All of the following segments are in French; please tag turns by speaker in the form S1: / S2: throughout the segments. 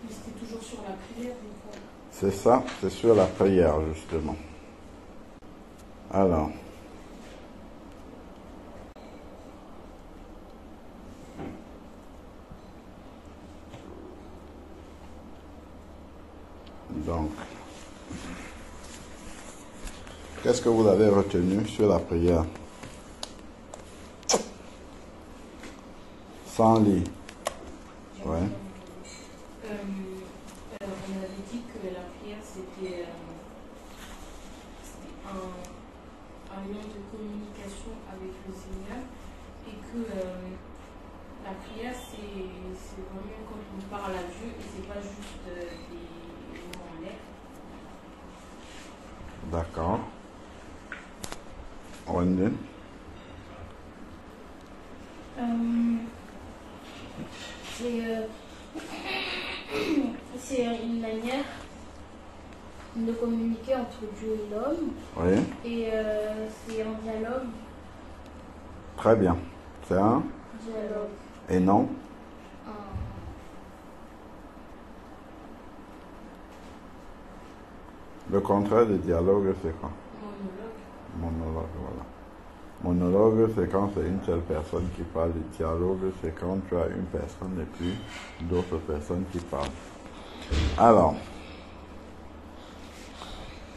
S1: C'était toujours sur la prière, des fois.
S2: C'est ça, c'est sur la prière, justement. Alors. Donc, qu'est-ce que vous avez retenu sur la prière? Sans lit. Ouais.
S1: On avait dit que la prière c'était un lien de communication avec le Seigneur et que la prière c'est vraiment quand on parle à Dieu et c'est pas juste des mots en l'air.
S2: D'accord. Wendy?
S3: C'est une manière de communiquer entre Dieu et l'homme.
S2: Oui.
S3: Et c'est un dialogue.
S2: Très bien. C'est un?
S3: Dialogue.
S2: Et non? Le contraire de dialogue, c'est quoi? Monologue, voilà. Monologue, c'est quand c'est une seule personne qui parle. Le dialogue, c'est quand tu as une personne et puis d'autres personnes qui parlent. Alors,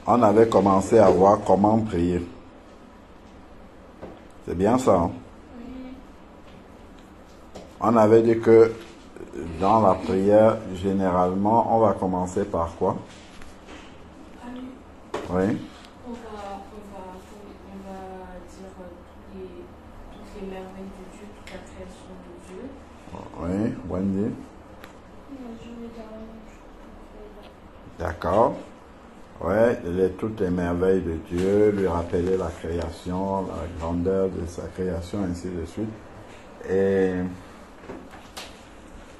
S2: on avait commencé à voir comment prier. C'est bien ça, hein?
S3: Oui.
S2: On avait dit que dans la prière, généralement, on va commencer par quoi? Oui.
S1: On va dire toutes les merveilles de Dieu, toute la création de Dieu.
S2: Oui, Wendy.
S3: Je vais dire
S2: D'accord. Ouais, toutes les merveilles de Dieu, lui rappeler la création, la grandeur de sa création, ainsi de suite. Et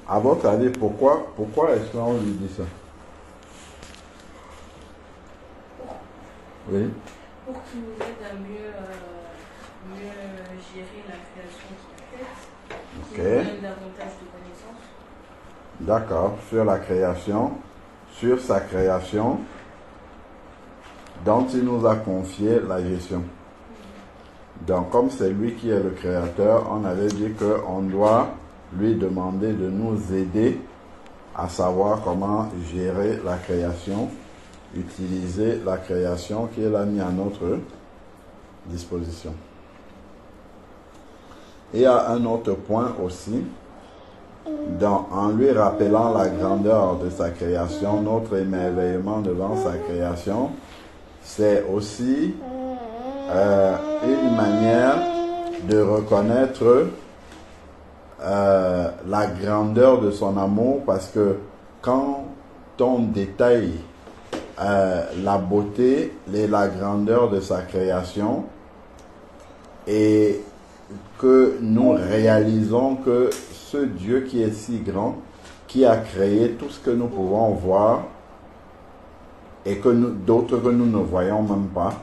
S2: à votre avis, pourquoi est-ce qu'on lui dit ça? Oui.
S1: Pour qu'il nous aide à mieux gérer la création qu'il a faite, qu'il nous donne davantage de connaissances.
S2: D'accord, sur la création, sur sa création, dont il nous a confié la gestion. Donc, comme c'est lui qui est le créateur, on avait dit qu'on doit lui demander de nous aider à savoir comment gérer la création, utiliser la création qu'il a mis à notre disposition. Il y a un autre point aussi, en lui rappelant la grandeur de sa création, notre émerveillement devant sa création, c'est aussi une manière de reconnaître la grandeur de son amour, parce que quand on détaille la beauté et la grandeur de sa création et que nous réalisons que ce Dieu qui est si grand, qui a créé tout ce que nous pouvons voir et que d'autres que nous ne voyons même pas,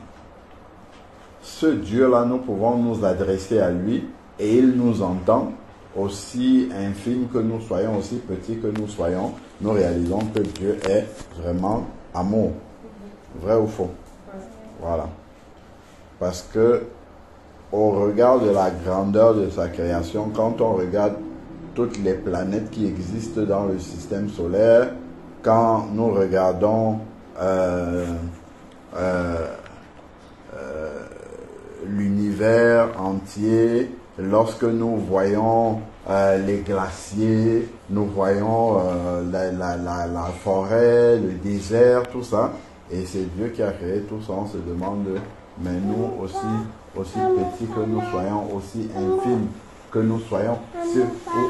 S2: ce Dieu-là, nous pouvons nous adresser à lui et il nous entend, aussi infime que nous soyons, aussi petit que nous soyons. Nous réalisons que Dieu est vraiment amour. Vrai ou faux? Voilà. Parce que au regard de la grandeur de sa création, quand on regarde toutes les planètes qui existent dans le système solaire, quand nous regardons l'univers entier, lorsque nous voyons les glaciers, nous voyons la forêt, le désert, tout ça, et c'est Dieu qui a créé tout ça, on se demande, mais nous aussi petits que nous soyons, aussi infimes que nous soyons,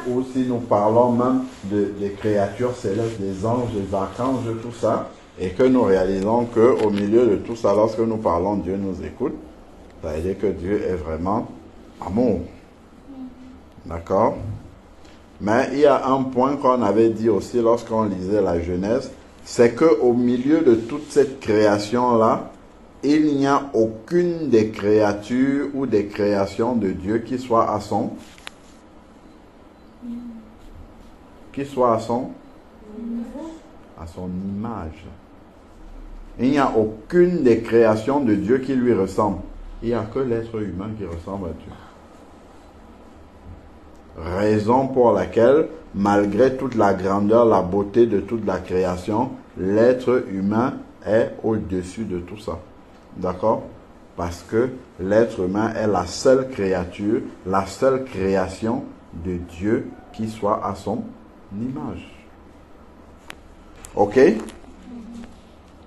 S2: ou si nous parlons même des créatures célestes, des anges, des archanges, tout ça, et que nous réalisons qu'au milieu de tout ça, lorsque nous parlons, Dieu nous écoute, ça veut dire que Dieu est vraiment amour. D'accord? Mais il y a un point qu'on avait dit aussi lorsqu'on lisait la Genèse, c'est qu'au milieu de toute cette création-là, il n'y a aucune des créatures ou des créations de Dieu qui soit à son image. Il n'y a aucune des créations de Dieu qui lui ressemble. Il n'y a que l'être humain qui ressemble à Dieu. Raison pour laquelle, malgré toute la grandeur, la beauté de toute la création, l'être humain est au-dessus de tout ça. D'accord? Parce que l'être humain est la seule créature, la seule création de Dieu qui soit à son image. Ok?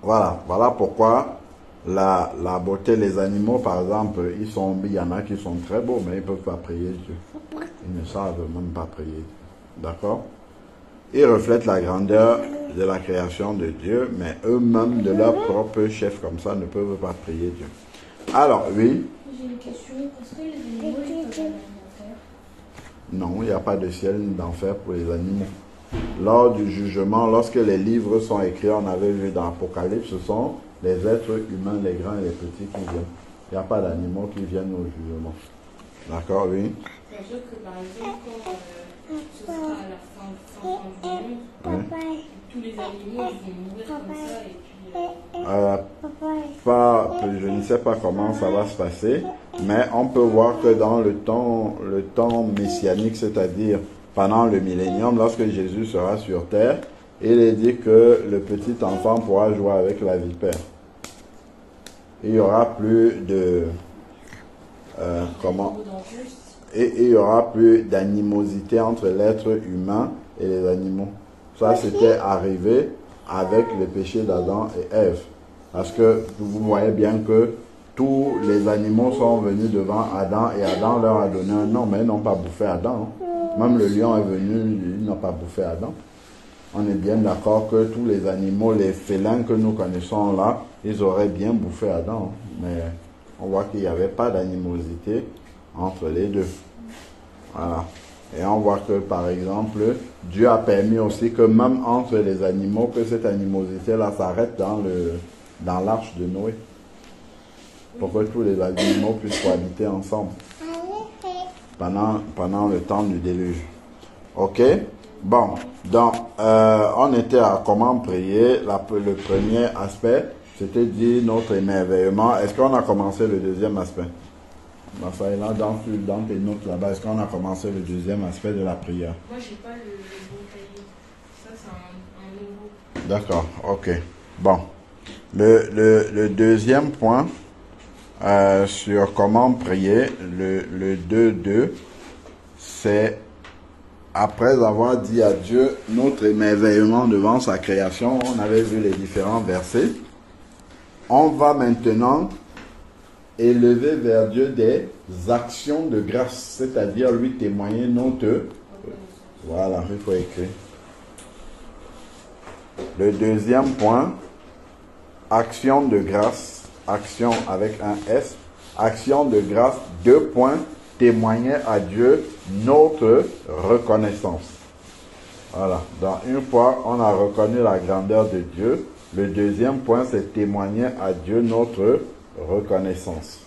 S2: Voilà pourquoi la beauté, les animaux, par exemple, il y en a qui sont très beaux, mais ils ne peuvent pas prier Dieu. Ils ne savent même pas prier. D'accord? Ils reflètent la grandeur de la création de Dieu, mais eux-mêmes, de leur propre chef comme ça, ne peuvent pas prier Dieu. Alors, oui?
S3: J'ai une question. Est-ce que les animaux ils peuvent aller en enfer?
S2: Non, il n'y a pas de ciel ni d'enfer pour les animaux. Lors du jugement, lorsque les livres sont écrits, on avait vu dans l'Apocalypse, ce sont les êtres humains, les grands et les petits qui viennent. Il n'y a pas d'animaux qui viennent au jugement. D'accord, oui?
S1: C'est-à-dire que par exemple, quand ce sera à la fin du monde, tous les animaux ils vont mourir comme ça et puis...
S2: je ne sais pas comment ça va se passer, mais on peut voir que dans le temps messianique, c'est-à-dire pendant le millénium, lorsque Jésus sera sur terre, il est dit que le petit enfant pourra jouer avec la vipère. Il n'y aura plus de... Et il n'y aura plus d'animosité entre l'être humain et les animaux. Ça, c'était arrivé avec le péché d'Adam et Ève. Parce que vous voyez bien que tous les animaux sont venus devant Adam et Adam leur a donné un nom, mais ils n'ont pas bouffé Adam. Même le lion est venu, il n'a pas bouffé Adam. On est bien d'accord que tous les animaux, les félins que nous connaissons là, ils auraient bien bouffé Adam. Mais on voit qu'il n'y avait pas d'animosité entre les deux. Voilà. Et on voit que, par exemple, Dieu a permis aussi que même entre les animaux, que cette animosité-là s'arrête dans l'arche de Noé. Pour que tous les animaux puissent cohabiter ensemble pendant le temps du déluge. Ok? Bon, donc, on était à comment prier. Le premier aspect, c'était dit notre émerveillement. Est-ce qu'on a commencé le deuxième aspect? Raphaël, dans tes notes là-bas, est-ce qu'on a commencé le deuxième aspect de la prière?
S1: Moi, j'ai pas le bon cahier. Ça, c'est un nouveau.
S2: D'accord, ok. Bon. Le deuxième point sur comment prier, le 2.2, c'est après avoir dit à Dieu notre émerveillement devant sa création. On avait vu les différents versets. On va maintenant élever vers Dieu des actions de grâce, c'est-à-dire lui témoigner notre... Voilà, il faut écrire. Le deuxième point, action de grâce, action avec un S, action de grâce, 2 points, témoigner à Dieu notre reconnaissance. Voilà, dans une fois, on a reconnu la grandeur de Dieu. Le deuxième point, c'est témoigner à Dieu notre reconnaissance.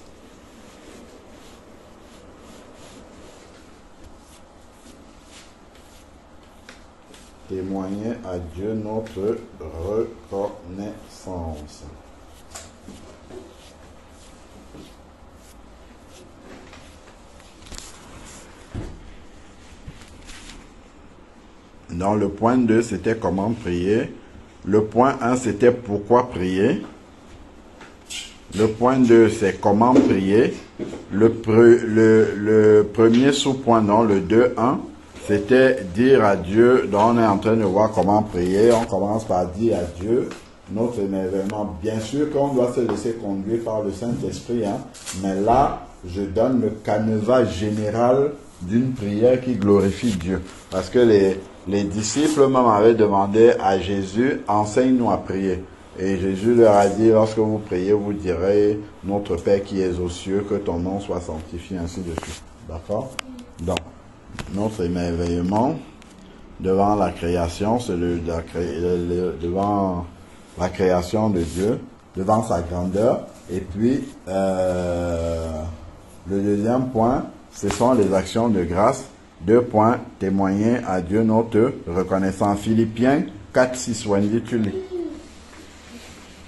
S2: Témoigner à Dieu notre reconnaissance. Dans le point 2, c'était comment prier. Le point 1, c'était pourquoi prier. Le point 2, c'est comment prier. Le premier sous-point dans le 2.1, c'était dire à Dieu, donc on est en train de voir comment prier. On commence par dire à Dieu notre émerveillement. Bien sûr qu'on doit se laisser conduire par le Saint-Esprit, hein, mais là, je donne le canevas général d'une prière qui glorifie Dieu. Parce que les disciples même avaient demandé à Jésus, enseigne-nous à prier. Et Jésus leur a dit, lorsque vous priez, vous direz, notre Père qui es aux cieux, que ton nom soit sanctifié, ainsi de suite. D'accord? Donc, notre émerveillement. devant la création, c'est devant la création de Dieu, devant sa grandeur. Et puis, le deuxième point, ce sont les actions de grâce. 2 points, témoigner à Dieu notre reconnaissance. Philippiens 4, 6, Wendy, tu lis.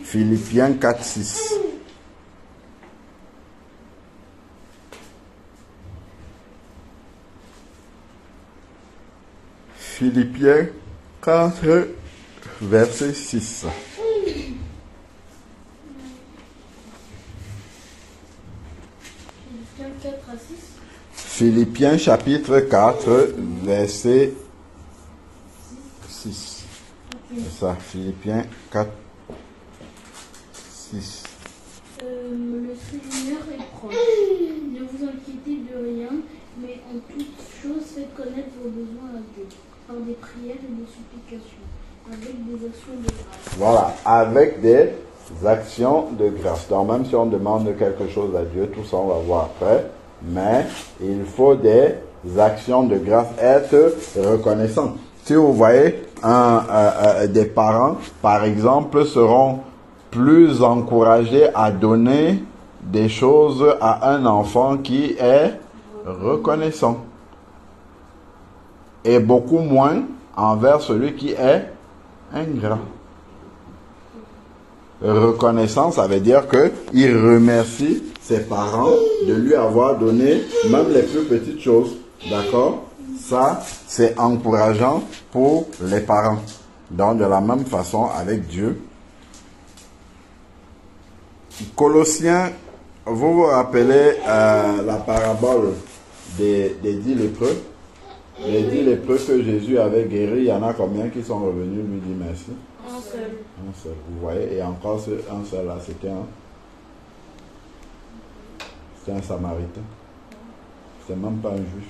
S2: Philippiens 4, 6. Philippiens 4, verset 6.
S3: Philippiens 4 à 6.
S2: Philippiens chapitre 4, verset 6. C'est ça, Philippiens 4, 6.
S3: Le Seigneur est proche. Ne vous inquiétez de rien, mais en toute chose faites connaître vos besoins à Dieu, par des prières et des supplications, avec des actions de grâce.
S2: Voilà, avec des actions de grâce. Donc même si on demande quelque chose à Dieu, tout ça on va voir après, mais il faut des actions de grâce, être reconnaissant. Si vous voyez, des parents, par exemple, seront plus encouragés à donner des choses à un enfant qui est reconnaissant. Et beaucoup moins envers celui qui est ingrat. Reconnaissant, ça veut dire qu'il remercie ses parents de lui avoir donné même les plus petites choses. D'accord? Ça, c'est encourageant pour les parents. Donc, de la même façon, avec Dieu. Colossiens, vous vous rappelez la parabole des 10 lépreux? Les 10 lépreux que Jésus avait guéris, il y en a combien qui sont revenus lui dire merci?
S3: Un seul.
S2: Un seul. Vous voyez, et encore un seul là, c'était un samaritain. C'est même pas un juif.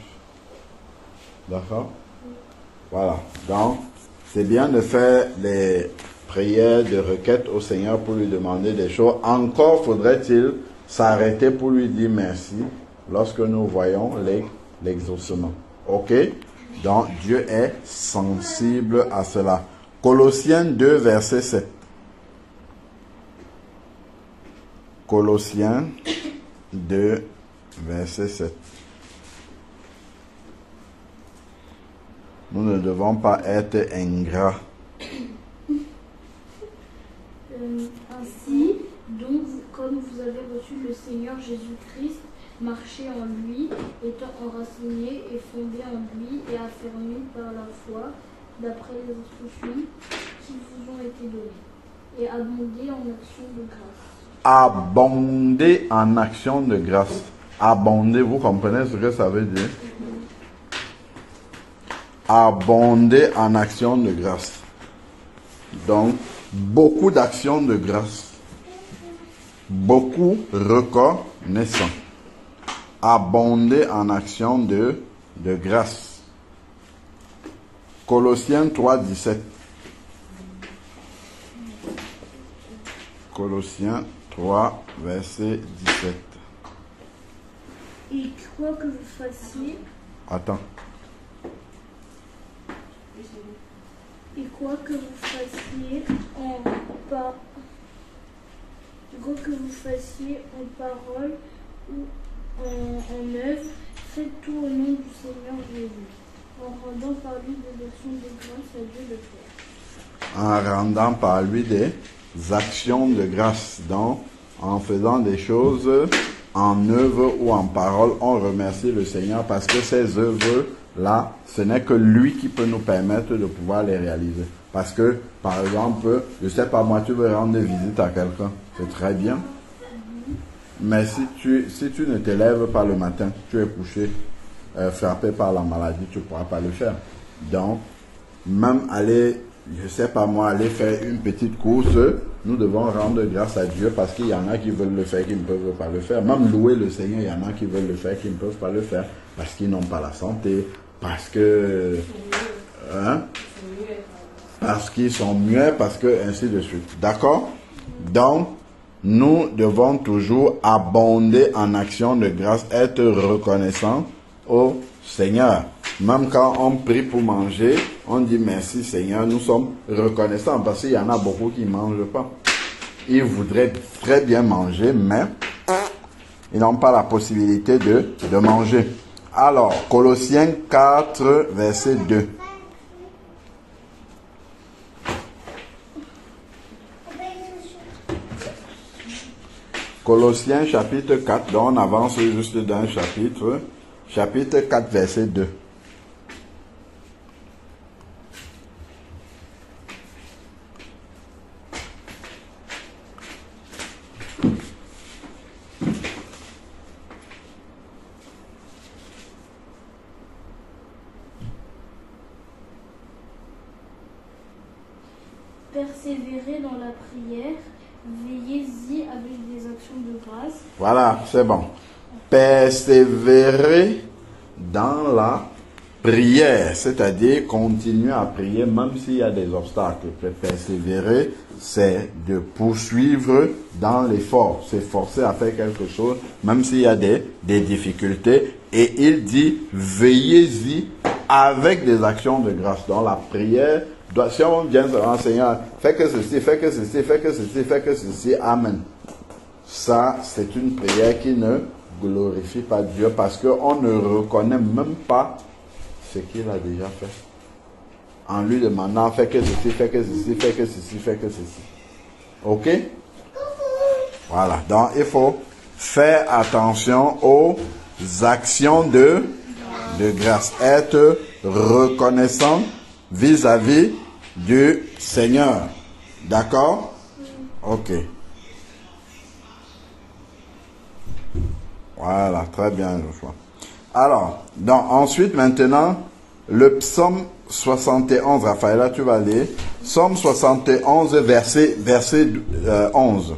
S2: D'accord? Voilà. Donc, c'est bien de faire les prières de requête au Seigneur pour lui demander des choses. Encore faudrait-il s'arrêter pour lui dire merci lorsque nous voyons l'exaucement. Ok? Donc, Dieu est sensible à cela. Colossiens 2, verset 7. Colossiens 2, verset 7. Nous ne devons pas être ingrats.
S3: Ainsi, donc, comme vous avez reçu le Seigneur Jésus-Christ, marchez en lui, étant enracinés et fondés en lui et affermis par la foi, d'après les instructions qui vous ont été données, et abondez en action de grâce.
S2: Abonder en action de grâce. Abonder, vous comprenez ce que ça veut dire? Abonder en action de grâce. Donc, beaucoup d'actions de grâce. Beaucoup reconnaissant. Abonder en action de grâce. Colossiens 3, 17. Colossiens 3, verset 17.
S3: Et quoi que vous fassiez,
S2: Attends.
S3: et quoi que vous fassiez en parole ou en œuvre, faites tout au nom du Seigneur Jésus, en rendant par lui des actions de grâce à Dieu le Père.
S2: En rendant par lui des actions de grâce. Donc, en faisant des choses en œuvre ou en parole, on remercie le Seigneur parce que ces œuvres-là, ce n'est que lui qui peut nous permettre de pouvoir les réaliser. Parce que, par exemple, je sais pas moi, tu veux rendre visite à quelqu'un, c'est très bien. Mais si tu ne te lèves pas le matin, tu es couché, frappé par la maladie, tu ne pourras pas le faire. Donc, même aller, je sais pas moi, aller faire une petite course, nous devons rendre grâce à Dieu parce qu'il y en a qui veulent le faire, qui ne peuvent pas le faire. Même louer le Seigneur, il y en a qui veulent le faire, qui ne peuvent pas le faire parce qu'ils n'ont pas la santé, parce que... Hein? Parce qu'ils sont muets, parce que ainsi de suite. D'accord? Donc, nous devons toujours abonder en action de grâce, être reconnaissants au Seigneur. Même quand on prie pour manger, on dit merci Seigneur, nous sommes reconnaissants parce qu'il y en a beaucoup qui ne mangent pas. Ils voudraient très bien manger, mais ils n'ont pas la possibilité de manger. Alors, Colossiens 4, verset 2. Colossiens chapitre 4, donc on avance juste d'un chapitre. Chapitre 4, verset 2.
S3: Persévérez dans la prière, veillez-y avec des actions de grâce.
S2: Voilà, c'est bon. Persévérer dans la prière, c'est-à-dire continuer à prier même s'il y a des obstacles. Persévérer, c'est de poursuivre dans l'effort, s'efforcer à faire quelque chose même s'il y a des difficultés. Et il dit, veillez-y avec des actions de grâce. Dans la prière, si on vient se renseigner, fais que ceci, fais que ceci, fais que ceci, fais que ceci, amen. Ça, c'est une prière qui ne glorifie pas Dieu parce qu'on ne reconnaît même pas ce qu'il a déjà fait. En lui demandant, fais que ceci, fais que ceci, fais que ceci, fais que ceci. Ok? Voilà. Donc, il faut faire attention aux actions de grâce. Être reconnaissant vis-à-vis du Seigneur. D'accord? Ok. Voilà, très bien, Joshua. Alors, donc, ensuite, maintenant, le psaume 71, Raphaël, tu vas lire. Psaume 71, verset 11.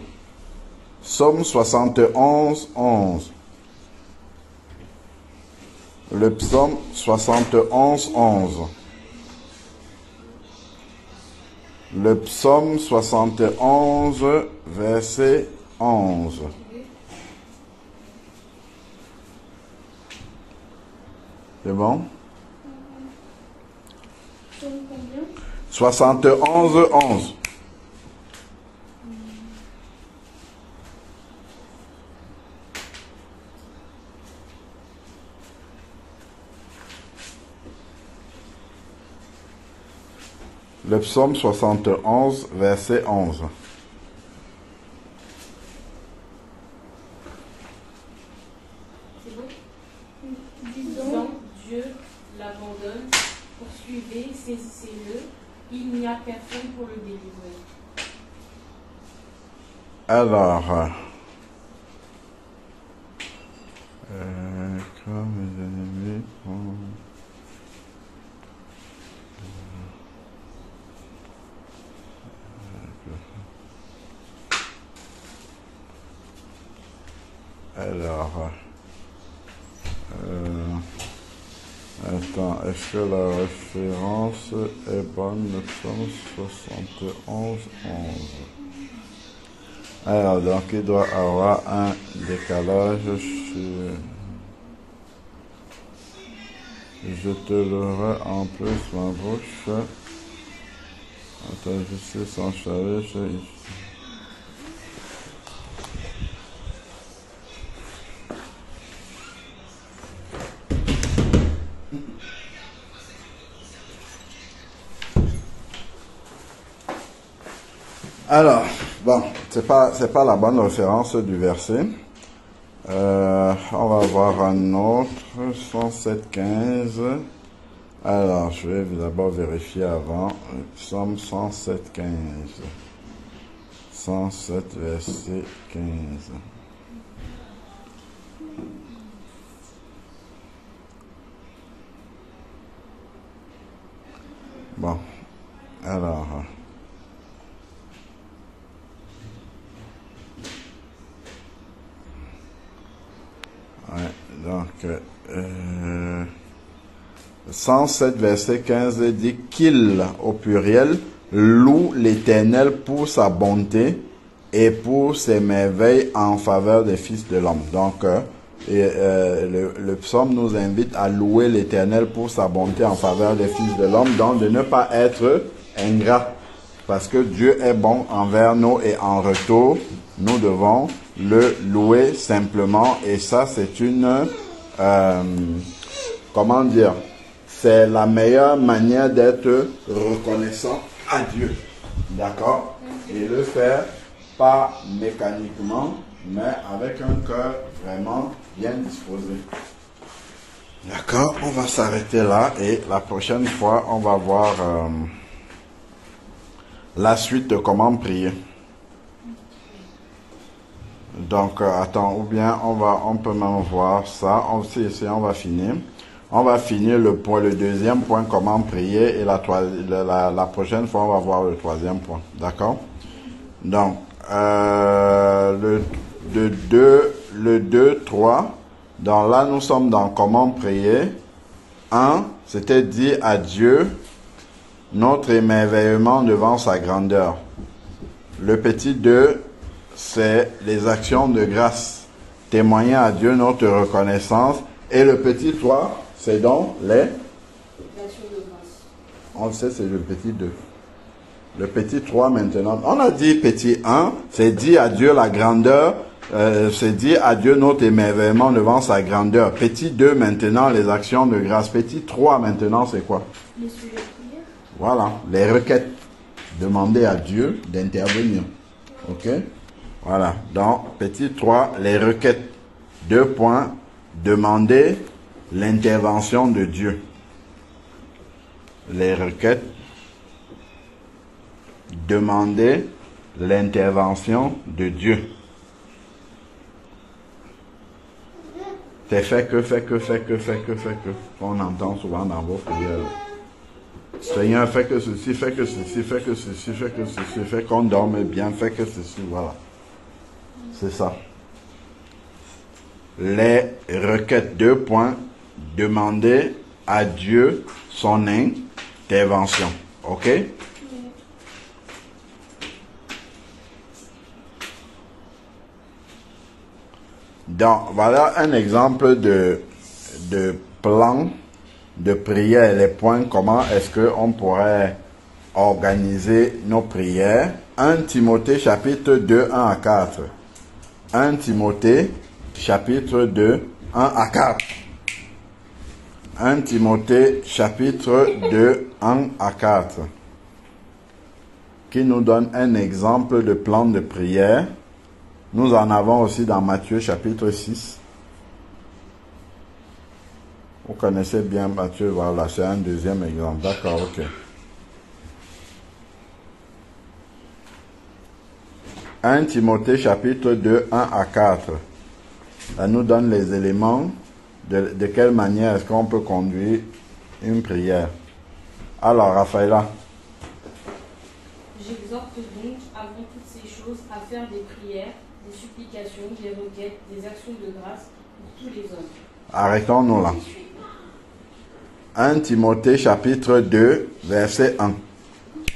S2: Psaume 71, 11. Le psaume 71, 11. Le psaume 71, verset 11. C'est bon? 71, 11. Le psaume 71, verset 11.
S1: C'est bon? Disons, Dieu l'abandonne, poursuivez, saisissez-le, il n'y a personne pour le délivrer.
S2: Alors, comme les ennemis alors, attends, est-ce que la référence est bonne? Le psaume 71, 11. Alors, donc il doit avoir un décalage sur... Je te l'aurai en plus ma bouche. Attends, je suis sans chalet. Alors, bon, c'est pas la bonne référence du verset. On va voir un autre, 107.15. Alors, je vais d'abord vérifier avant. Psaume 107.15. 107, verset 15. Bon, alors... Ouais, donc, 107, verset 15 dit qu'il, au pluriel, loue l'Éternel pour sa bonté et pour ses merveilles en faveur des fils de l'homme. Donc, Et le psaume nous invite à louer l'Éternel pour sa bonté en faveur des fils de l'homme, donc de ne pas être ingrat. Parce que Dieu est bon envers nous et en retour, nous devons le louer simplement. Et ça, c'est une... comment dire? C'est la meilleure manière d'être reconnaissant à Dieu. D'accord? Et le faire pas mécaniquement, mais avec un cœur vraiment bien disposé. D'accord? On va s'arrêter là et la prochaine fois, on va voir la suite de comment prier. Donc, attends, ou bien on peut même voir ça. On va finir. On va finir le deuxième point, comment prier, et la prochaine fois, on va voir le troisième point. D'accord? Donc, le 2, 3. Donc là, nous sommes dans comment prier. 1, c'était dit à Dieu notre émerveillement devant sa grandeur. Le petit 2, c'est les actions de grâce. Témoigner à Dieu notre reconnaissance. Et le petit 3, c'est donc les
S1: Actions de grâce.
S2: On le sait, c'est le petit 2. Le petit 3 maintenant. On a dit petit 1, c'est dit à Dieu la grandeur. C'est dit à Dieu notre émerveillement devant sa grandeur. Petit 2 maintenant, les actions de grâce. Petit 3 maintenant, c'est quoi?
S3: Les sujets de prière.
S2: Voilà, les requêtes. Demander à Dieu d'intervenir. Ok? Voilà, donc petit 3, les requêtes. 2 points, demander l'intervention de Dieu. Les requêtes. Demander l'intervention de Dieu. C'est fait que. On entend souvent dans vos prières. Seigneur, fais que ceci, fais que ceci, fais que ceci, fais que ceci, fais qu'on dorme bien, fais que ceci, voilà. C'est ça. Les requêtes, 2 points, demander à Dieu son intervention. Ok? Donc, voilà un exemple de plan de prière, les points, comment est-ce qu'on pourrait organiser nos prières. 1 Timothée chapitre 2, 1 à 4. 1 Timothée chapitre 2, 1 à 4. 1 Timothée chapitre 2, 1 à 4. Qui nous donne un exemple de plan de prière. Nous en avons aussi dans Matthieu chapitre 6. Vous connaissez bien Matthieu, voilà, c'est un deuxième exemple. D'accord, ok. 1 Timothée chapitre 2, 1 à 4. Ça nous donne les éléments de quelle manière est-ce qu'on peut conduire une prière. Alors, Raphaëla.
S1: J'exhorte donc, avant toutes ces choses, à faire des prières, des supplications, des requêtes, des actions de grâce pour tous les hommes.
S2: Arrêtons-nous là. 1 Timothée chapitre 2, verset 1.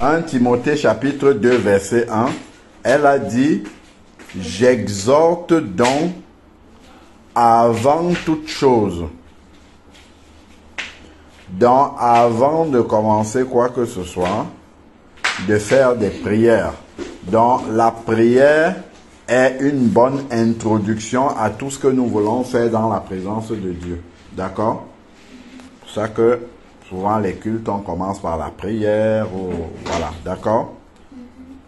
S2: 1 Timothée chapitre 2, verset 1. Elle a dit, j'exhorte donc avant toute chose. Donc, avant de commencer quoi que ce soit, de faire des prières. Donc, la prière est une bonne introduction à tout ce que nous voulons faire dans la présence de Dieu. D'accord? C'est pour ça que souvent les cultes, on commence par la prière, ou voilà, d'accord?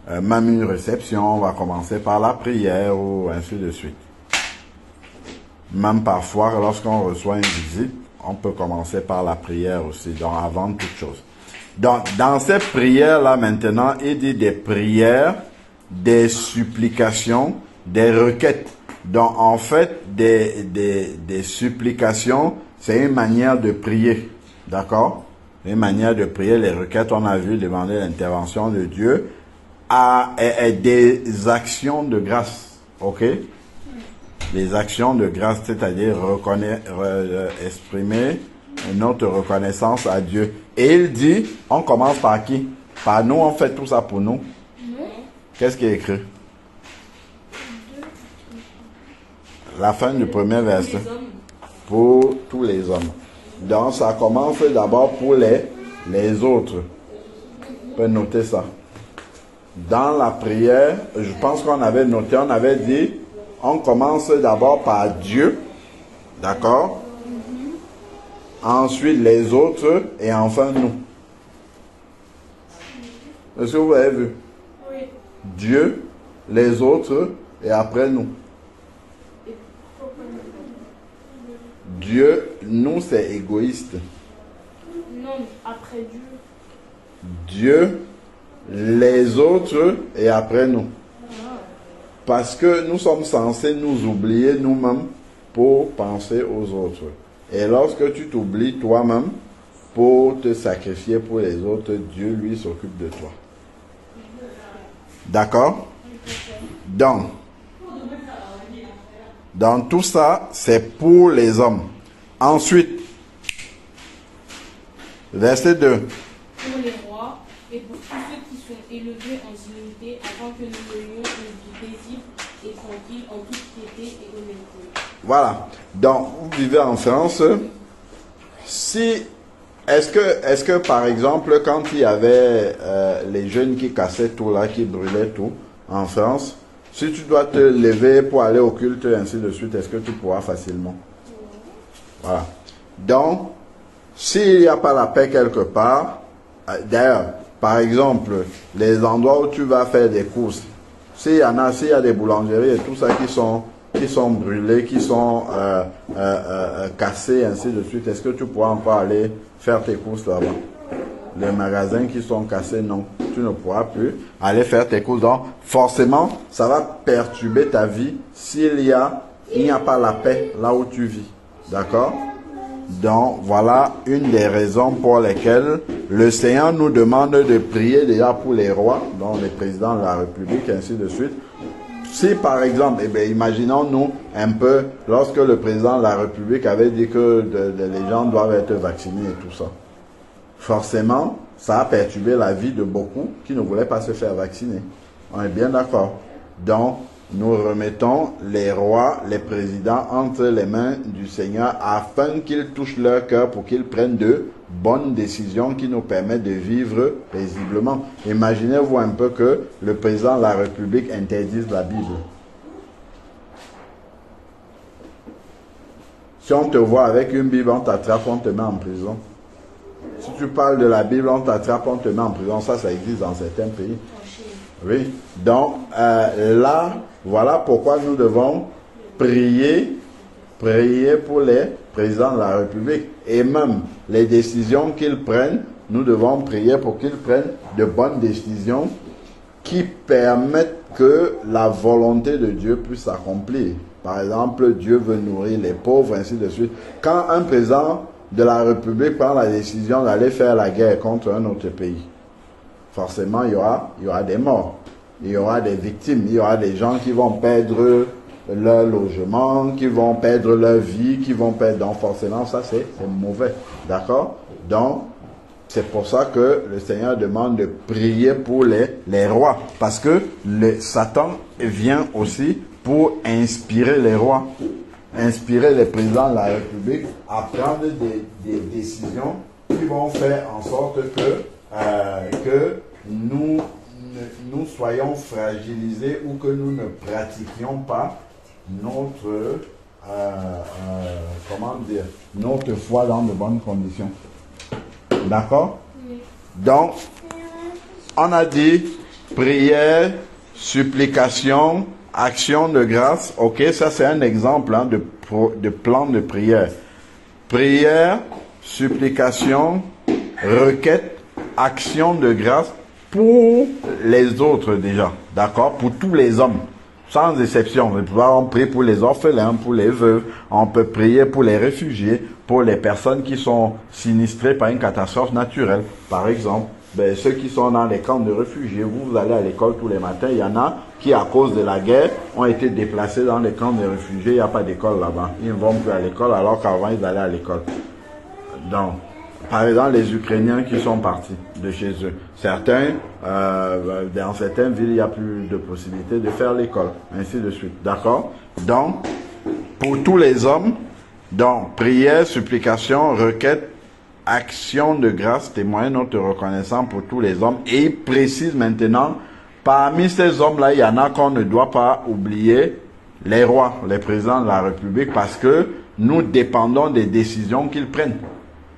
S2: Même une réception, on va commencer par la prière, ou ainsi de suite. Même parfois, lorsqu'on reçoit une visite, on peut commencer par la prière aussi, donc avant toute chose. Donc, dans cette prière-là maintenant, il dit des prières, des supplications, des requêtes. Donc, en fait, des supplications, c'est une manière de prier. D'accord? Une manière de prier. Les requêtes, on a vu, demander l'intervention de Dieu. Et des actions de grâce. Ok? Des actions de grâce, c'est-à-dire exprimer notre reconnaissance à Dieu. Et il dit, on commence par qui? Par nous, on fait tout ça pour nous. Qu'est-ce qui est écrit? La fin du premier verset.
S1: Les hommes.
S2: Pour tous les hommes. Donc ça commence d'abord pour les autres. On peut noter ça. Dans la prière, je pense qu'on avait noté, on avait dit, on commence d'abord par Dieu. D'accord? Ensuite les autres et enfin nous. Est-ce que vous avez vu?
S1: Oui.
S2: Dieu, les autres et après nous. Dieu, nous c'est égoïste.
S1: Non, après Dieu.
S2: Dieu, les autres et après nous. Parce que nous sommes censés nous oublier nous-mêmes pour penser aux autres. Et lorsque tu t'oublies toi-même pour te sacrifier pour les autres, Dieu lui s'occupe de toi. D'accord? Donc, dans tout ça, c'est pour les hommes. Ensuite, verset 2.
S1: Pour les rois et pour tous ceux qui sont élevés en dignité, afin que nous menions une vie paisible et tranquille en toute piété et honnêteté.
S2: Voilà. Donc, vous vivez en France. Si, est-ce que par exemple, quand il y avait les jeunes qui cassaient tout là, qui brûlaient tout en France, si tu dois te lever pour aller au culte et ainsi de suite, est-ce que tu pourras facilement? Voilà. Donc, s'il n'y a pas la paix quelque part, d'ailleurs, par exemple, les endroits où tu vas faire des courses, s'il y a des boulangeries et tout ça qui sont brûlés, qui sont cassés, ainsi de suite, est-ce que tu pourras encore aller faire tes courses là-bas? Les magasins qui sont cassés, non. Tu ne pourras plus aller faire tes courses. Donc, forcément, ça va perturber ta vie s'il n'y a pas la paix là où tu vis. D'accord? Donc, voilà une des raisons pour lesquelles le Seigneur nous demande de prier déjà pour les rois, donc les présidents de la République, ainsi de suite. Si par exemple, imaginons-nous un peu, lorsque le président de la République avait dit que les gens doivent être vaccinés et tout ça, forcément, ça a perturbé la vie de beaucoup qui ne voulaient pas se faire vacciner. On est bien d'accord. Donc, nous remettons les rois, les présidents entre les mains du Seigneur afin qu'ils touchent leur cœur pour qu'ils prennent de bonnes décisions qui nous permettent de vivre paisiblement. Imaginez-vous un peu que le président de la République interdise la Bible. Si on te voit avec une Bible, on t'attrape, on te met en prison. Si tu parles de la Bible, on t'attrape, on te met en prison. Ça existe dans certains pays. Oui. Donc, là, voilà pourquoi nous devons prier pour les présidents de la République. Et même les décisions qu'ils prennent, nous devons prier pour qu'ils prennent de bonnes décisions qui permettent que la volonté de Dieu puisse s'accomplir. Par exemple, Dieu veut nourrir les pauvres, ainsi de suite. Quand un président de la République prend la décision d'aller faire la guerre contre un autre pays, forcément, il y aura des morts, il y aura des victimes, il y aura des gens qui vont perdre leur logement, qui vont perdre leur vie, qui vont perdre... Donc, forcément, ça, c'est mauvais. D'accord? Donc, c'est pour ça que le Seigneur demande de prier pour les rois. Parce que Satan vient aussi pour inspirer les rois, inspirer les présidents de la République à prendre des décisions qui vont faire en sorte que nous soyons fragilisés ou que nous ne pratiquions pas notre notre foi dans de bonnes conditions. D'accord? Oui. Donc, on a dit prière, supplication, action de grâce. Ok, ça c'est un exemple de plan de prière. Prière, supplication, requête, action de grâce pour les autres déjà. D'accord? Pour tous les hommes. Sans exception. On prie pour les orphelins, pour les veuves. On peut prier pour les réfugiés, pour les personnes qui sont sinistrées par une catastrophe naturelle. Par exemple, ceux qui sont dans les camps de réfugiés, vous allez à l'école tous les matins. Il y en a qui, à cause de la guerre, ont été déplacés dans les camps de réfugiés. Il n'y a pas d'école là-bas. Ils ne vont plus à l'école alors qu'avant ils allaient à l'école. Donc, par exemple, les Ukrainiens qui sont partis de chez eux. Certains, dans certaines villes, il n'y a plus de possibilité de faire l'école, ainsi de suite. D'accord? Donc, pour tous les hommes. Donc, prière, supplication, requête, action de grâce, témoin notre reconnaissance pour tous les hommes. Et il précise maintenant, parmi ces hommes-là, il y en a qu'on ne doit pas oublier, les rois, les présidents de la République, parce que nous dépendons des décisions qu'ils prennent.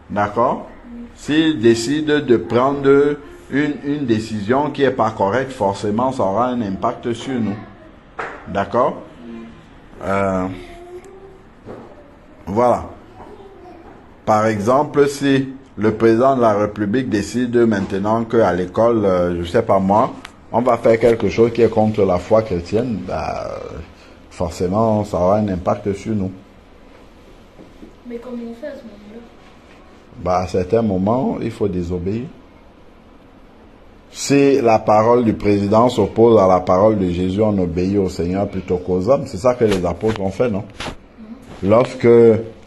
S2: D'accord? S'ils décident de prendre une décision qui n'est pas correcte, forcément, ça aura un impact sur nous. D'accord? Voilà. Par exemple, si le président de la République décide maintenant qu'à l'école, je ne sais pas moi, on va faire quelque chose qui est contre la foi chrétienne, forcément, ça aura un impact sur nous.
S3: Mais comment on fait à ce moment-là?
S2: À certains moments, il faut désobéir. Si la parole du président s'oppose à la parole de Jésus, on obéit au Seigneur plutôt qu'aux hommes. C'est ça que les apôtres ont fait, non? Lorsque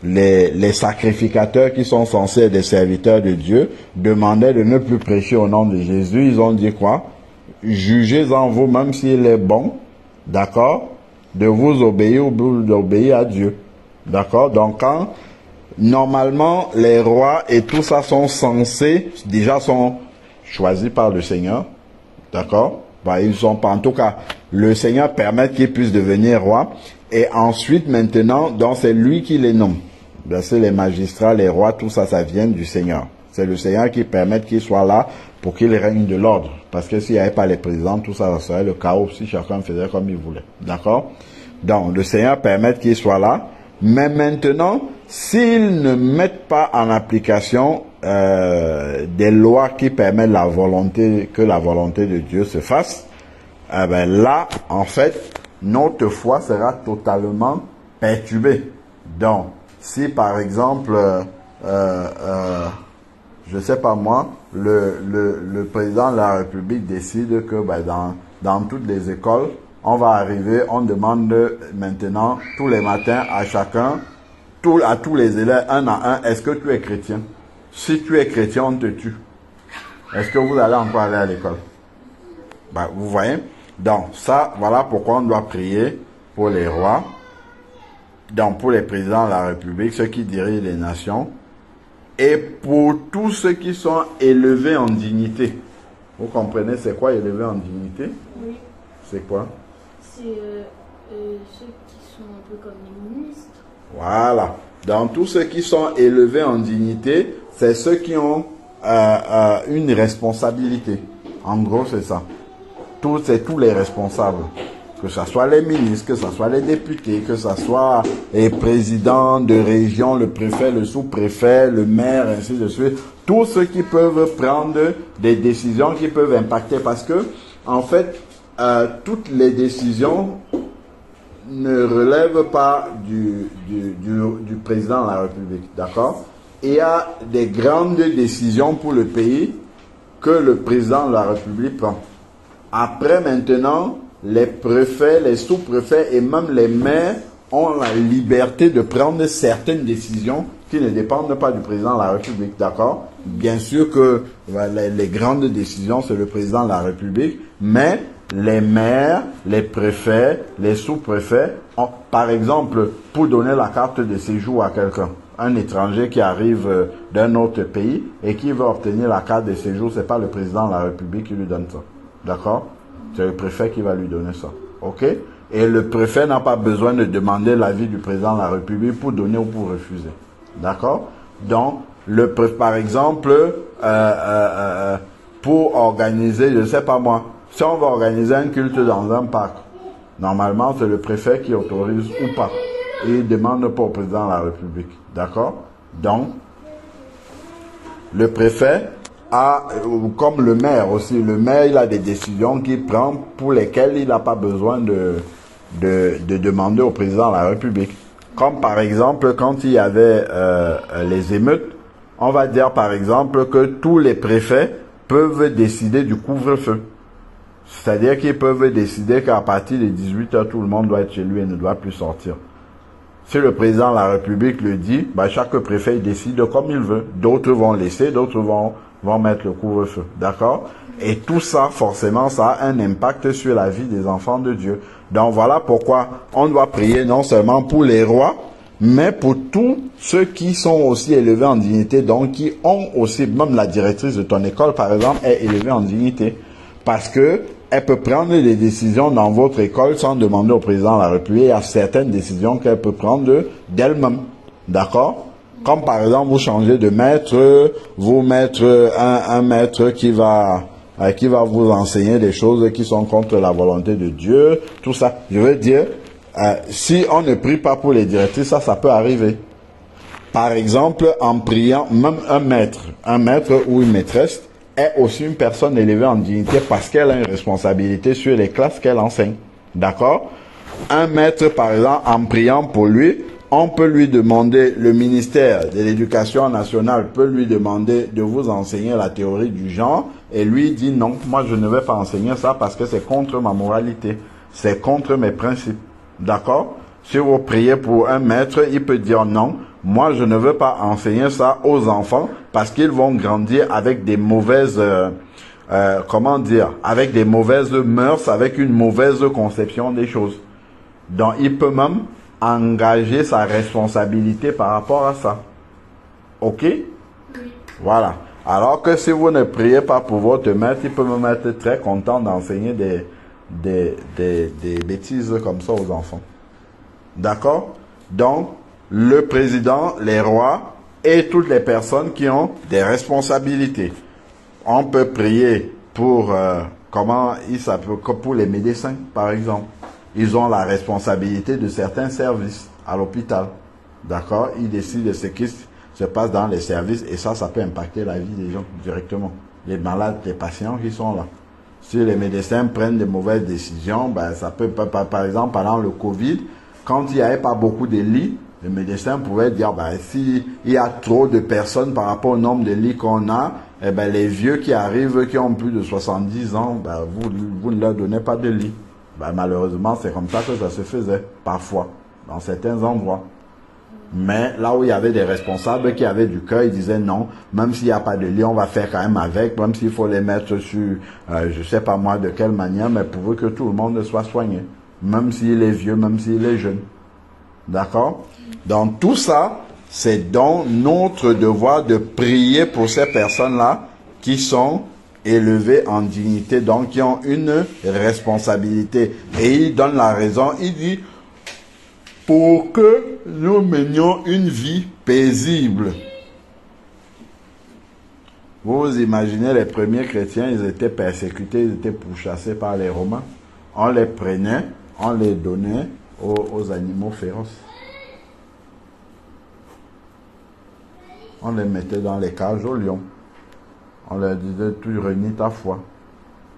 S2: les sacrificateurs qui sont censés être des serviteurs de Dieu demandaient de ne plus prêcher au nom de Jésus, ils ont dit quoi? Jugez-en vous, même s'il est bon, d'accord, de vous obéir ou d'obéir à Dieu. D'accord? Donc quand normalement les rois et tout ça sont censés, déjà sont choisis par le Seigneur, d'accord? Ils sont pas, en tout cas, le Seigneur permet qu'ils puissent devenir rois. Et ensuite, maintenant, donc c'est lui qui les nomme. C'est les magistrats, les rois, tout ça, ça vient du Seigneur. C'est le Seigneur qui permet qu'ils soient là pour qu'il règne de l'ordre. Parce que s'il n'y avait pas les présidents, tout ça, ça serait le chaos si chacun faisait comme il voulait. D'accord? Donc, le Seigneur permet qu'ils soient là. Mais maintenant, s'ils ne mettent pas en application des lois qui permettent que la volonté de Dieu se fasse, là, en fait, notre foi sera totalement perturbée. Donc, si par exemple, je sais pas moi, le président de la République décide que dans toutes les écoles, on va arriver, on demande maintenant tous les matins à chacun, à tous les élèves, un à un, est-ce que tu es chrétien? Si tu es chrétien, on te tue. Est-ce que vous allez encore aller à l'école? Vous voyez? Donc, ça, voilà pourquoi on doit prier pour les rois, donc pour les présidents de la République, ceux qui dirigent les nations, et pour tous ceux qui sont élevés en dignité. Vous comprenez, c'est quoi élevé en dignité?
S3: Oui.
S2: C'est quoi?
S3: C'est ceux qui sont un peu comme les ministres.
S2: Voilà. Donc, tous ceux qui sont élevés en dignité, c'est ceux qui ont une responsabilité. En gros, c'est ça. C'est tous les responsables. Que ce soit les ministres, que ce soit les députés, que ce soit les présidents de région, le préfet, le sous-préfet, le maire, ainsi de suite. Tous ceux qui peuvent prendre des décisions qui peuvent impacter. Parce que, en fait, toutes les décisions ne relèvent pas du président de la République. D'accord? Il y a des grandes décisions pour le pays que le président de la République prend. Après, maintenant, les préfets, les sous-préfets et même les maires ont la liberté de prendre certaines décisions qui ne dépendent pas du président de la République, d'accord? Bien sûr que les grandes décisions, c'est le président de la République, mais les maires, les préfets, les sous-préfets, par exemple, pour donner la carte de séjour à quelqu'un, un étranger qui arrive d'un autre pays et qui veut obtenir la carte de séjour, c'est pas le président de la République qui lui donne ça. D'accord? C'est le préfet qui va lui donner ça. Ok? Et le préfet n'a pas besoin de demander l'avis du président de la République pour donner ou pour refuser. D'accord? Donc, par exemple, pour organiser, je ne sais pas moi, si on va organiser un culte dans un parc, normalement, c'est le préfet qui autorise ou pas. Et il ne demande pas au président de la République. D'accord? Donc, le préfet comme le maire aussi, le maire, il a des décisions qu'il prend pour lesquelles il n'a pas besoin de demander au président de la République. Comme par exemple, quand il y avait les émeutes, on va dire par exemple que tous les préfets peuvent décider du couvre-feu. C'est-à-dire qu'ils peuvent décider qu'à partir de 18h, tout le monde doit être chez lui et ne doit plus sortir. Si le président de la République le dit, chaque préfet décide comme il veut. D'autres vont laisser, d'autres vont mettre le couvre-feu. D'accord? Et tout ça, forcément, ça a un impact sur la vie des enfants de Dieu. Donc voilà pourquoi on doit prier non seulement pour les rois, mais pour tous ceux qui sont aussi élevés en dignité, donc qui ont aussi, même la directrice de ton école par exemple, est élevée en dignité. Parce que elle peut prendre des décisions dans votre école sans demander au président de la République. Il y a certaines décisions qu'elle peut prendre d'elle-même. D'accord? Comme par exemple, vous changez de maître, vous mettre un maître qui va vous enseigner des choses qui sont contre la volonté de Dieu, tout ça. Je veux dire, si on ne prie pas pour les directrices, ça peut arriver. Par exemple, en priant, même un maître ou une maîtresse, est aussi une personne élevée en dignité parce qu'elle a une responsabilité sur les classes qu'elle enseigne. D'accord? Un maître, par exemple, en priant pour lui, on peut lui demander, le ministère de l'Éducation nationale peut lui demander de vous enseigner la théorie du genre et lui dit non, moi je ne vais pas enseigner ça parce que c'est contre ma moralité, c'est contre mes principes. D'accord? Si vous priez pour un maître, il peut dire non, moi je ne veux pas enseigner ça aux enfants parce qu'ils vont grandir avec des mauvaises, avec des mauvaises mœurs, avec une mauvaise conception des choses. Donc il peut même engager sa responsabilité par rapport à ça. Ok? Oui. Voilà. Alors que si vous ne priez pas pour votre maître, il peut même être très content d'enseigner des bêtises comme ça aux enfants. D'accord? Donc, le président, les rois et toutes les personnes qui ont des responsabilités. On peut prier pour, pour les médecins, par exemple. Ils ont la responsabilité de certains services à l'hôpital. D'accord? Ils décident de ce qui se passe dans les services et ça peut impacter la vie des gens directement. Les malades, les patients qui sont là. Si les médecins prennent de mauvaises décisions, ben, ça peut, par exemple, pendant le Covid, quand il n'y avait pas beaucoup de lits, les médecins pouvaient dire, ben, s'il y a trop de personnes par rapport au nombre de lits qu'on a, eh ben, les vieux qui arrivent, qui ont plus de 70 ans, ben, vous ne leur donnez pas de lit. Ben, malheureusement, c'est comme ça que ça se faisait, parfois, dans certains endroits. Mais là où il y avait des responsables qui avaient du cœur, ils disaient non, même s'il n'y a pas de lit, on va faire quand même avec, même s'il faut les mettre sur, je sais pas moi de quelle manière, mais pour que tout le monde soit soigné. Même s'il est vieux, même s'il est jeune. D'accord? Donc tout ça, c'est donc notre devoir de prier pour ces personnes-là qui sont élevées en dignité, donc qui ont une responsabilité. Et il donne la raison, il dit, pour que nous menions une vie paisible. Vous imaginez, les premiers chrétiens, ils étaient persécutés, ils étaient pourchassés par les Romains. On les prenait, on les donnait aux animaux féroces. On les mettait dans les cages aux lions. On leur disait, tu renies ta foi.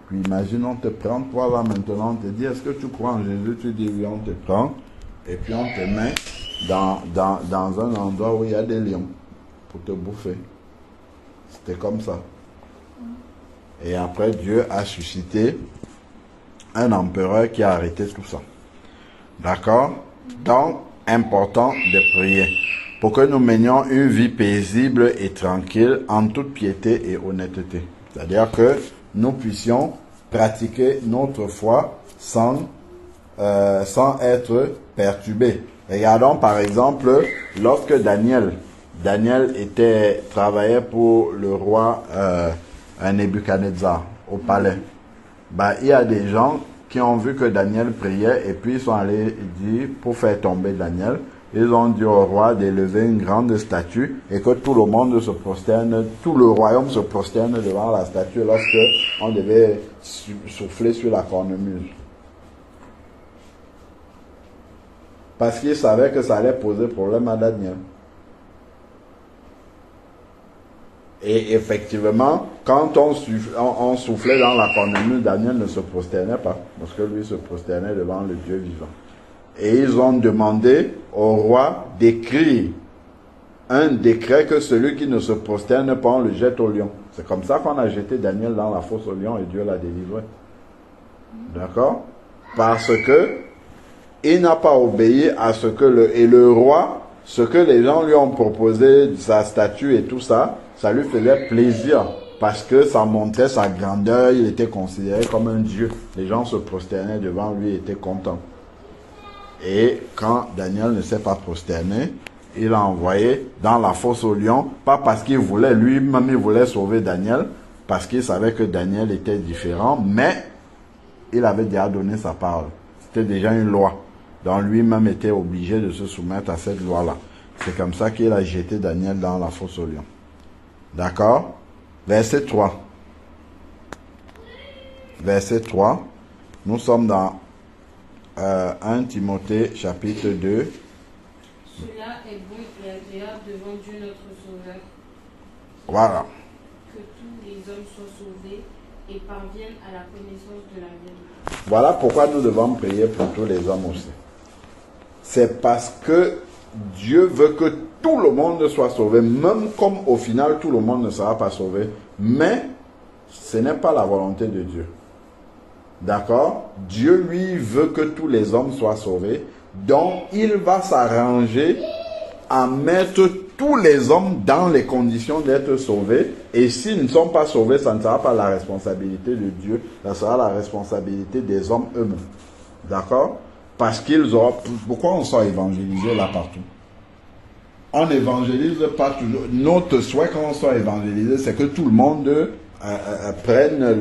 S2: Puis imagine, on te prend, toi là maintenant, on te dit, est-ce que tu crois en Jésus? Tu dis, oui, on te prend. Et puis on te met dans un endroit où il y a des lions pour te bouffer. C'était comme ça. Et après, Dieu a suscité un empereur qui a arrêté tout ça. D'accord? Donc, important de prier pour que nous menions une vie paisible et tranquille en toute piété et honnêteté. C'est-à-dire que nous puissions pratiquer notre foi sans être perturbés. Regardons par exemple, lorsque Daniel travaillait pour le roi Nebuchadnezzar au palais. Ben, il y a des gens qui ont vu que Daniel priait et puis ils sont allés dire, pour faire tomber Daniel, ils ont dit au roi d'élever une grande statue et que tout le monde se prosterne, tout le royaume se prosterne devant la statue lorsque on devait souffler sur la cornemuse. Parce qu'ils savaient que ça allait poser problème à Daniel. Et effectivement, quand on soufflait dans la cornemuse, Daniel ne se prosternait pas, parce que lui se prosternait devant le Dieu vivant. Et ils ont demandé au roi d'écrire un décret que celui qui ne se prosterne pas, on le jette au lion. C'est comme ça qu'on a jeté Daniel dans la fosse au lion et Dieu l'a délivré. D'accord? Parce que il n'a pas obéi à ce que le roi, ce que les gens lui ont proposé, sa statue et tout ça, ça lui faisait plaisir. parce que ça montrait sa grandeur, il était considéré comme un dieu. Les gens se prosternaient devant lui et étaient contents. Et quand Daniel ne s'est pas prosterné, il a envoyé dans la fosse aux lions, pas parce qu'il voulait, lui-même il voulait sauver Daniel, parce qu'il savait que Daniel était différent, mais il avait déjà donné sa parole. C'était déjà une loi. Donc lui-même était obligé de se soumettre à cette loi-là. C'est comme ça qu'il a jeté Daniel dans la fosse aux lions. D'accord? Verset 3. Verset 3. Nous sommes dans 1 Timothée chapitre 2.
S1: Cela est bon et agréable devant Dieu notre Sauveur.
S2: Voilà.
S1: Que tous les hommes soient sauvés et parviennent à la connaissance de la vérité.
S2: Voilà pourquoi nous devons prier pour tous les hommes aussi. C'est parce que Dieu veut que tout le monde soit sauvé, même comme au final tout le monde ne sera pas sauvé. Mais ce n'est pas la volonté de Dieu. D'accord? Dieu, lui, veut que tous les hommes soient sauvés. Donc, il va s'arranger à mettre tous les hommes dans les conditions d'être sauvés. Et s'ils ne sont pas sauvés, ça ne sera pas la responsabilité de Dieu. Ça sera la responsabilité des hommes eux-mêmes. D'accord? Parce qu'ils auront... Pourquoi on soit évangélisé là partout? On n'évangélise pas toujours. Notre souhait quand on soit évangélisé, c'est que tout le monde prenne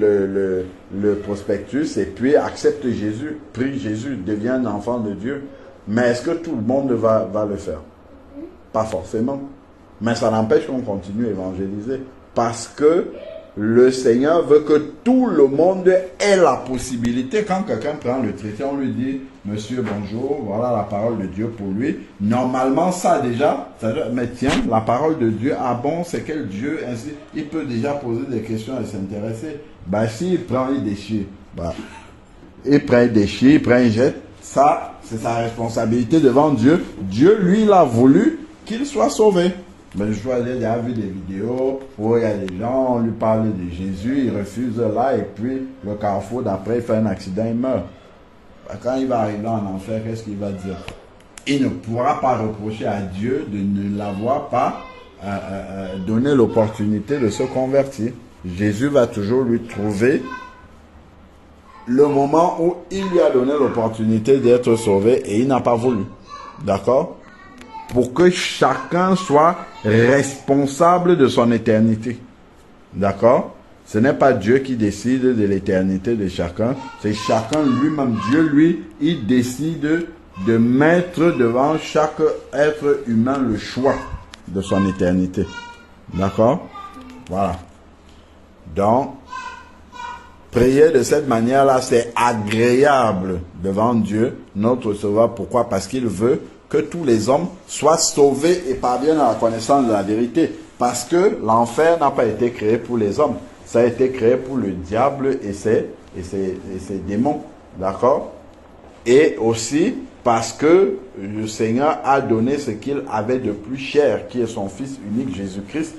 S2: le prospectus et puis accepte Jésus, prie Jésus, devienne un enfant de Dieu. Mais est-ce que tout le monde va le faire? Pas forcément. Mais ça n'empêche qu'on continue à évangéliser. Parce que le Seigneur veut que tout le monde ait la possibilité. Quand quelqu'un prend le traité, on lui dit, monsieur, bonjour, voilà la parole de Dieu pour lui. Normalement, ça déjà, mais tiens, la parole de Dieu, ah bon, c'est quel Dieu? Ainsi, il peut déjà poser des questions et s'intéresser. Bah, s'il prend, il déchire. Bah, il prend, il déchire, il prend, il jette. Ça, c'est sa responsabilité devant Dieu. Dieu, lui, il a voulu qu'il soit sauvé. Mais je vois, il a vu des vidéos où il y a des gens, on lui parle de Jésus, il refuse là, et puis le carrefour d'après, il fait un accident, il meurt. Quand il va arriver en enfer, qu'est-ce qu'il va dire? Il ne pourra pas reprocher à Dieu de ne l'avoir pas donné l'opportunité de se convertir. Jésus va toujours lui trouver le moment où il lui a donné l'opportunité d'être sauvé et il n'a pas voulu. D'accord? Pour que chacun soit responsable de son éternité. D'accord? Ce n'est pas Dieu qui décide de l'éternité de chacun, c'est chacun lui-même. Dieu, lui, il décide de mettre devant chaque être humain le choix de son éternité. D'accord? Voilà. Donc, prier de cette manière-là, c'est agréable devant Dieu, notre Sauveur. Pourquoi? Parce qu'il veut que tous les hommes soient sauvés et parviennent à la connaissance de la vérité. Parce que l'enfer n'a pas été créé pour les hommes. Ça a été créé pour le diable et ses démons. D'accord? Et aussi parce que le Seigneur a donné ce qu'il avait de plus cher, qui est son Fils unique, Jésus-Christ.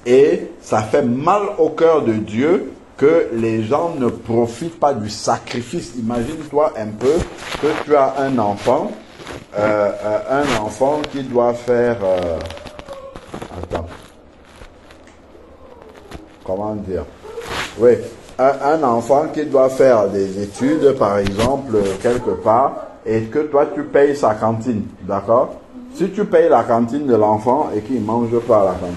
S2: Et ça fait mal au cœur de Dieu que les gens ne profitent pas du sacrifice. Imagine-toi un peu que tu as un enfant qui doit faire... attends. Comment dire? Oui, un enfant qui doit faire des études, par exemple, quelque part, et que toi, tu payes sa cantine, d'accord? Si tu payes la cantine de l'enfant et qu'il ne mange pas à la cantine,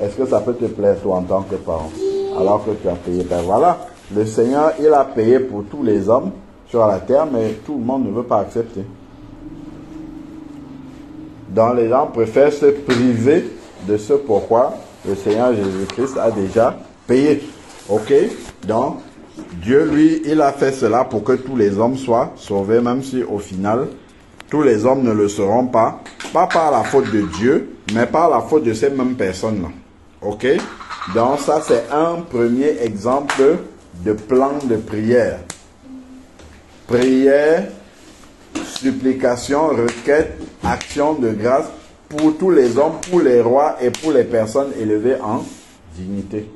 S2: est-ce que ça peut te plaire, toi, en tant que parent? Alors que tu as payé. Ben voilà, le Seigneur, il a payé pour tous les hommes sur la terre, mais tout le monde ne veut pas accepter. Donc les gens préfèrent se priver de ce pourquoi le Seigneur Jésus-Christ a déjà payé. Ok? Donc, Dieu, lui, il a fait cela pour que tous les hommes soient sauvés, même si au final, tous les hommes ne le seront pas. Pas par la faute de Dieu, mais par la faute de ces mêmes personnes-là. Ok? Donc ça, c'est un premier exemple de plan de prière. Prière, supplication, requête, action de grâce pour tous les hommes, pour les rois et pour les personnes élevées en dignité.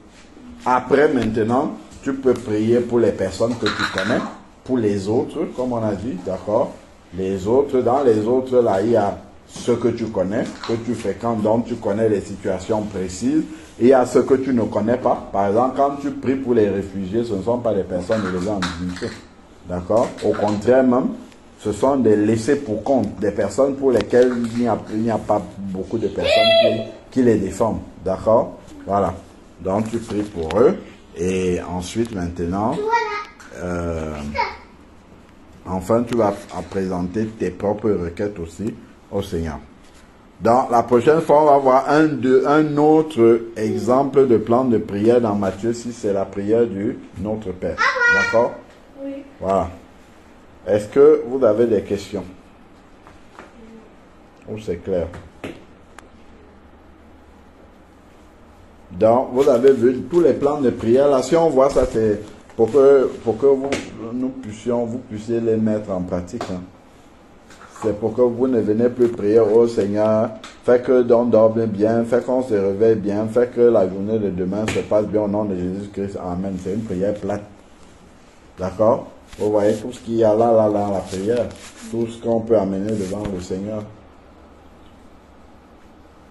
S2: Après, maintenant, tu peux prier pour les personnes que tu connais, pour les autres, comme on a dit, d'accord? Les autres, dans les autres, là, il y a ce que tu connais, que tu fréquentes, dont tu connais les situations précises, et il y a ce que tu ne connais pas. Par exemple, quand tu pries pour les réfugiés, ce ne sont pas des personnes élevées en dignité. D'accord? Au contraire même, ce sont des laissés pour compte, des personnes pour lesquelles il n'y a pas beaucoup de personnes qui les défendent. D'accord? Voilà. Donc tu pries pour eux, et ensuite maintenant, enfin tu vas présenter tes propres requêtes aussi au Seigneur. Dans la prochaine fois, on va voir un autre exemple de plan de prière dans Matthieu 6, c'est la prière du Notre Père. D'accord?
S3: Oui.
S2: Voilà. Est-ce que vous avez des questions? Ou c'est clair? Donc, vous avez vu tous les plans de prière. Là, si on voit ça, c'est pour que vous puissiez les mettre en pratique. Hein. C'est pour que vous ne venez plus prier au Seigneur, fais que l'on dorme bien, fais qu'on se réveille bien, fais que la journée de demain se passe bien au nom de Jésus-Christ. Amen. C'est une prière plate. D'accord? Vous voyez tout ce qu'il y a là, dans la prière, tout ce qu'on peut amener devant le Seigneur.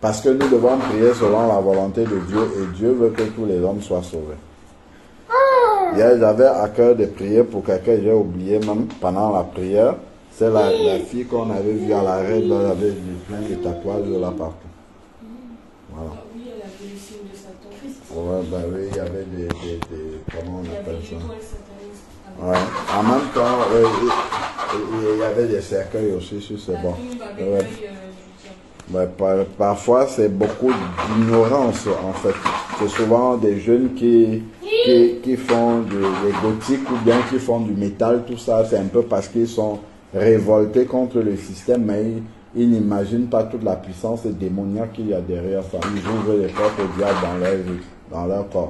S2: Parce que nous devons prier selon la volonté de Dieu, et Dieu veut que tous les hommes soient sauvés. Hier, j'avais à cœur de prier pour quelqu'un, j'ai oublié même pendant la prière. C'est la fille qu'on avait vue à l'arrêt, elle avait plein de tatouages là partout. Voilà.
S1: Oui, elle avait le signe de Satan.
S2: Ouais, ben oui, il y avait des comment on
S1: Il y
S2: appelle
S1: avait
S2: ça?
S1: l'étoile sataniste.
S2: Ouais. En même temps, il y avait des cercueils aussi, si c'est bon. Ouais. Parfois, c'est beaucoup d'ignorance, en fait. C'est souvent des jeunes qui font des gothiques ou bien qui font du métal, tout ça. C'est un peu parce qu'ils sont révoltés contre le système, mais ils n'imaginent pas toute la puissance démoniaque qu'il y a derrière ça. Ils ouvrent les portes au diable dans leur vie, dans leur corps.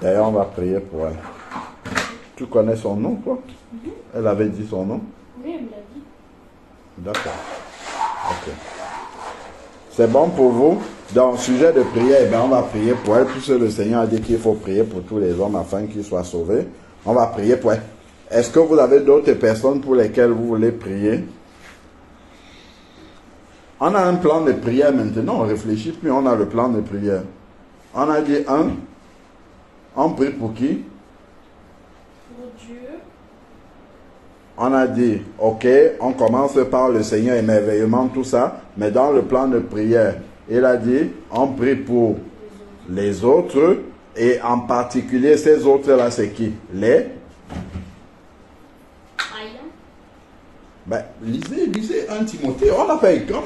S2: D'ailleurs, on va prier pour elle. Tu connais son nom, toi? Elle avait dit son nom?
S3: Oui, elle me l'a dit.
S2: D'accord. Ok. C'est bon pour vous? Dans le sujet de prière, eh bien, on va prier pour elle, puisque le Seigneur a dit qu'il faut prier pour tous les hommes afin qu'ils soient sauvés. On va prier pour elle. Est-ce que vous avez d'autres personnes pour lesquelles vous voulez prier? On a un plan de prière maintenant, on ne réfléchit plus, on a le plan de prière. On a dit on prie pour qui?
S3: Pour Dieu.
S2: On a dit, ok, on commence par le Seigneur, émerveillement, tout ça, mais dans le plan de prière, il a dit, on prie pour les autres, et en particulier, ces autres-là, c'est qui? Les? Ben, lisez 1 Timothée, on n'a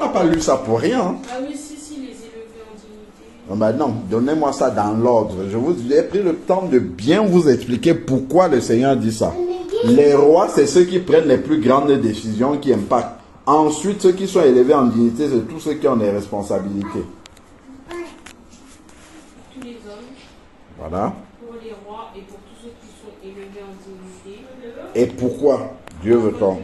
S2: pas lu ça pour rien. Hein.
S1: Ah oui, si, les élevés en dignité.
S2: Ben non, donnez-moi ça dans l'ordre. Je vous ai pris le temps de bien vous expliquer pourquoi le Seigneur dit ça. Les rois, c'est ceux qui prennent les plus grandes décisions qui impactent. Ensuite, ceux qui sont élevés en dignité, c'est tous ceux qui ont des responsabilités.
S1: Tous les hommes.
S2: Voilà.
S1: Pour les rois et pour tous ceux qui sont élevés en dignité.
S2: Et pourquoi Dieu veut-on?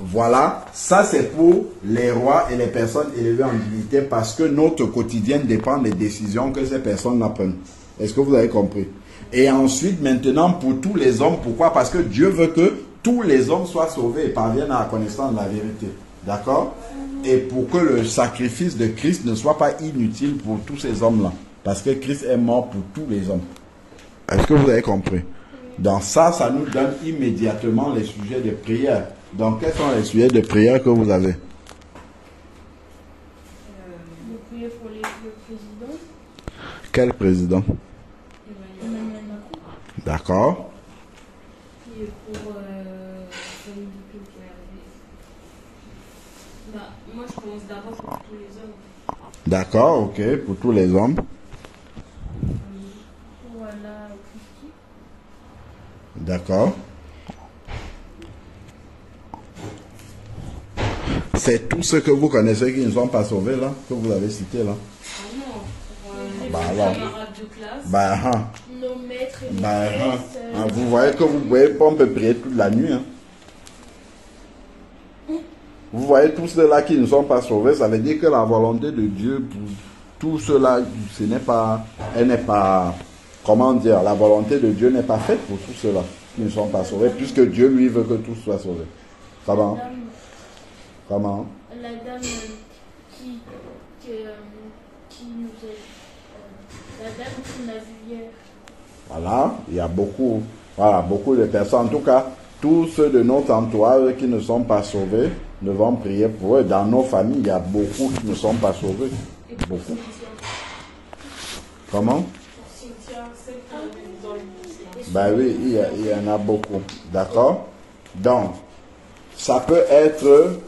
S2: Voilà, ça c'est pour les rois et les personnes élevées en dignité parce que notre quotidien dépend des décisions que ces personnes prennent. Est-ce que vous avez compris? Et ensuite, maintenant, pour tous les hommes, pourquoi? Parce que Dieu veut que tous les hommes soient sauvés et parviennent à la connaissance de la vérité. D'accord? Et pour que le sacrifice de Christ ne soit pas inutile pour tous ces hommes-là. Parce que Christ est mort pour tous les hommes. Est-ce que vous avez compris? Dans ça, ça nous donne immédiatement les sujets de prière. Donc, quels sont les sujets de prière que vous avez?
S3: De prier pour le président.
S2: Quel président?
S3: Emmanuel Macron.
S2: D'accord.
S3: Et pour celui du peuple qui est arrivé.
S1: Bah, moi, je commence d'abord pour tous les hommes.
S2: D'accord, ok, pour tous les hommes.
S3: Voilà, Christy.
S2: D'accord. C'est tous ceux que vous connaissez qui ne sont pas sauvés là, que vous avez cités là.
S1: Ah non, pour
S2: Bah,
S1: les
S2: alors.
S1: camarades de classe.
S2: Bah,
S3: Nos maîtres et
S2: bah,
S3: maîtresses.
S2: vous voyez que vous pouvez pas, on peut prier toute la nuit. Hein. Vous voyez tous ceux-là qui ne sont pas sauvés, ça veut dire que la volonté de Dieu pour tout cela, elle n'est pas, comment dire, la volonté de Dieu n'est pas faite pour tout cela. qui ne sont pas sauvés, puisque Dieu lui veut que tous soient sauvés. Comment? Comment?
S3: La dame qui nous a... la dame qu'on a vue hier.
S2: Voilà, il y a beaucoup, voilà, beaucoup de personnes. En tout cas, tous ceux de notre entourage qui ne sont pas sauvés, nous devons prier pour eux. Dans nos familles, il y a beaucoup qui ne sont pas sauvés. Beaucoup. Comment? Ben oui, il y en a beaucoup. D'accord? Donc, ça peut être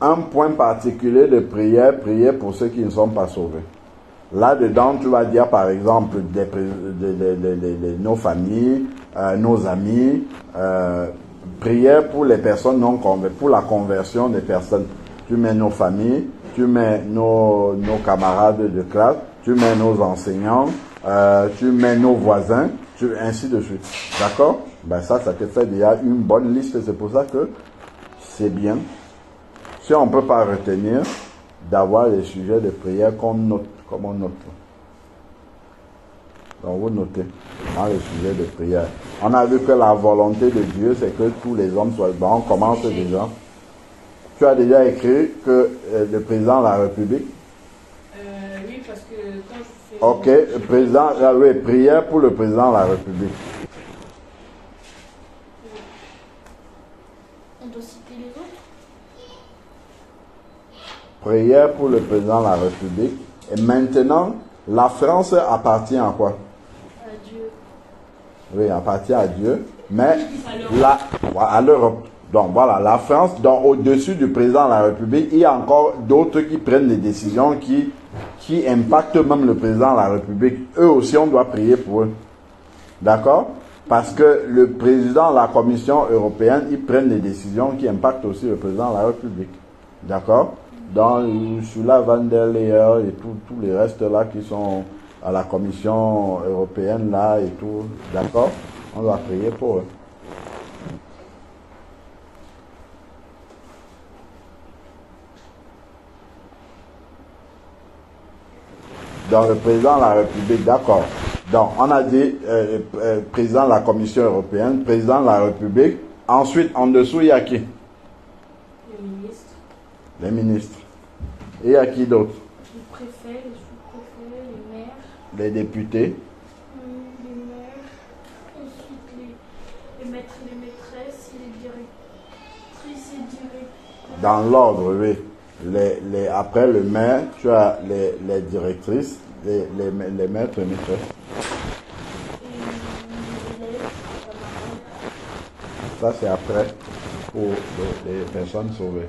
S2: un point particulier de prière, prier pour ceux qui ne sont pas sauvés. Là-dedans, tu vas dire par exemple nos familles, nos amis, prière pour les personnes non converties, pour la conversion des personnes. Tu mets nos familles, tu mets nos camarades de classe, tu mets nos enseignants, tu mets nos voisins, ainsi de suite. D'accord? Ben ça te fait déjà une bonne liste. C'est pour ça que c'est bien. Si on ne peut pas retenir, d'avoir les sujets de prière qu'on note, comme on note. Donc vous notez dans les sujets de prière. On a vu que la volonté de Dieu, c'est que tous les hommes soient... Bon, on commence déjà. Tu as déjà écrit que le président de la République...
S1: Oui, parce que quand je fais...
S2: Ok, président, oui, prière pour le président de la République.
S3: On doit citer les autres.
S2: Prière pour le président de la République. Et maintenant, la France appartient à quoi?
S3: À Dieu.
S2: Oui, appartient à Dieu. Mais à l'Europe. Donc voilà, la France, donc au-dessus du président de la République, il y a encore d'autres qui prennent des décisions qui impactent même le président de la République. Eux aussi, on doit prier pour eux. D'accord? Parce que le président de la Commission européenne, ils prennent des décisions qui impactent aussi le président de la République. D'accord? Dans Ursula von der Leyen et tous les restes là qui sont à la Commission européenne là et tout. D'accord? On doit prier pour eux. Donc le président de la République, d'accord. Donc on a dit président de la Commission européenne, président de la République. Ensuite, en dessous, il y a qui?
S1: Les ministres.
S2: Les ministres. Et il y a qui d'autre?
S3: Les préfets, les sous-préfets, les maires.
S2: Les députés.
S3: Les maires. Ensuite, les maîtres et les maîtresses, et les directrices et directeurs.
S2: Dans l'ordre, oui. Après le maire, tu as les directrices, les maîtres et maîtresses. Ça, c'est après pour les personnes sauvées.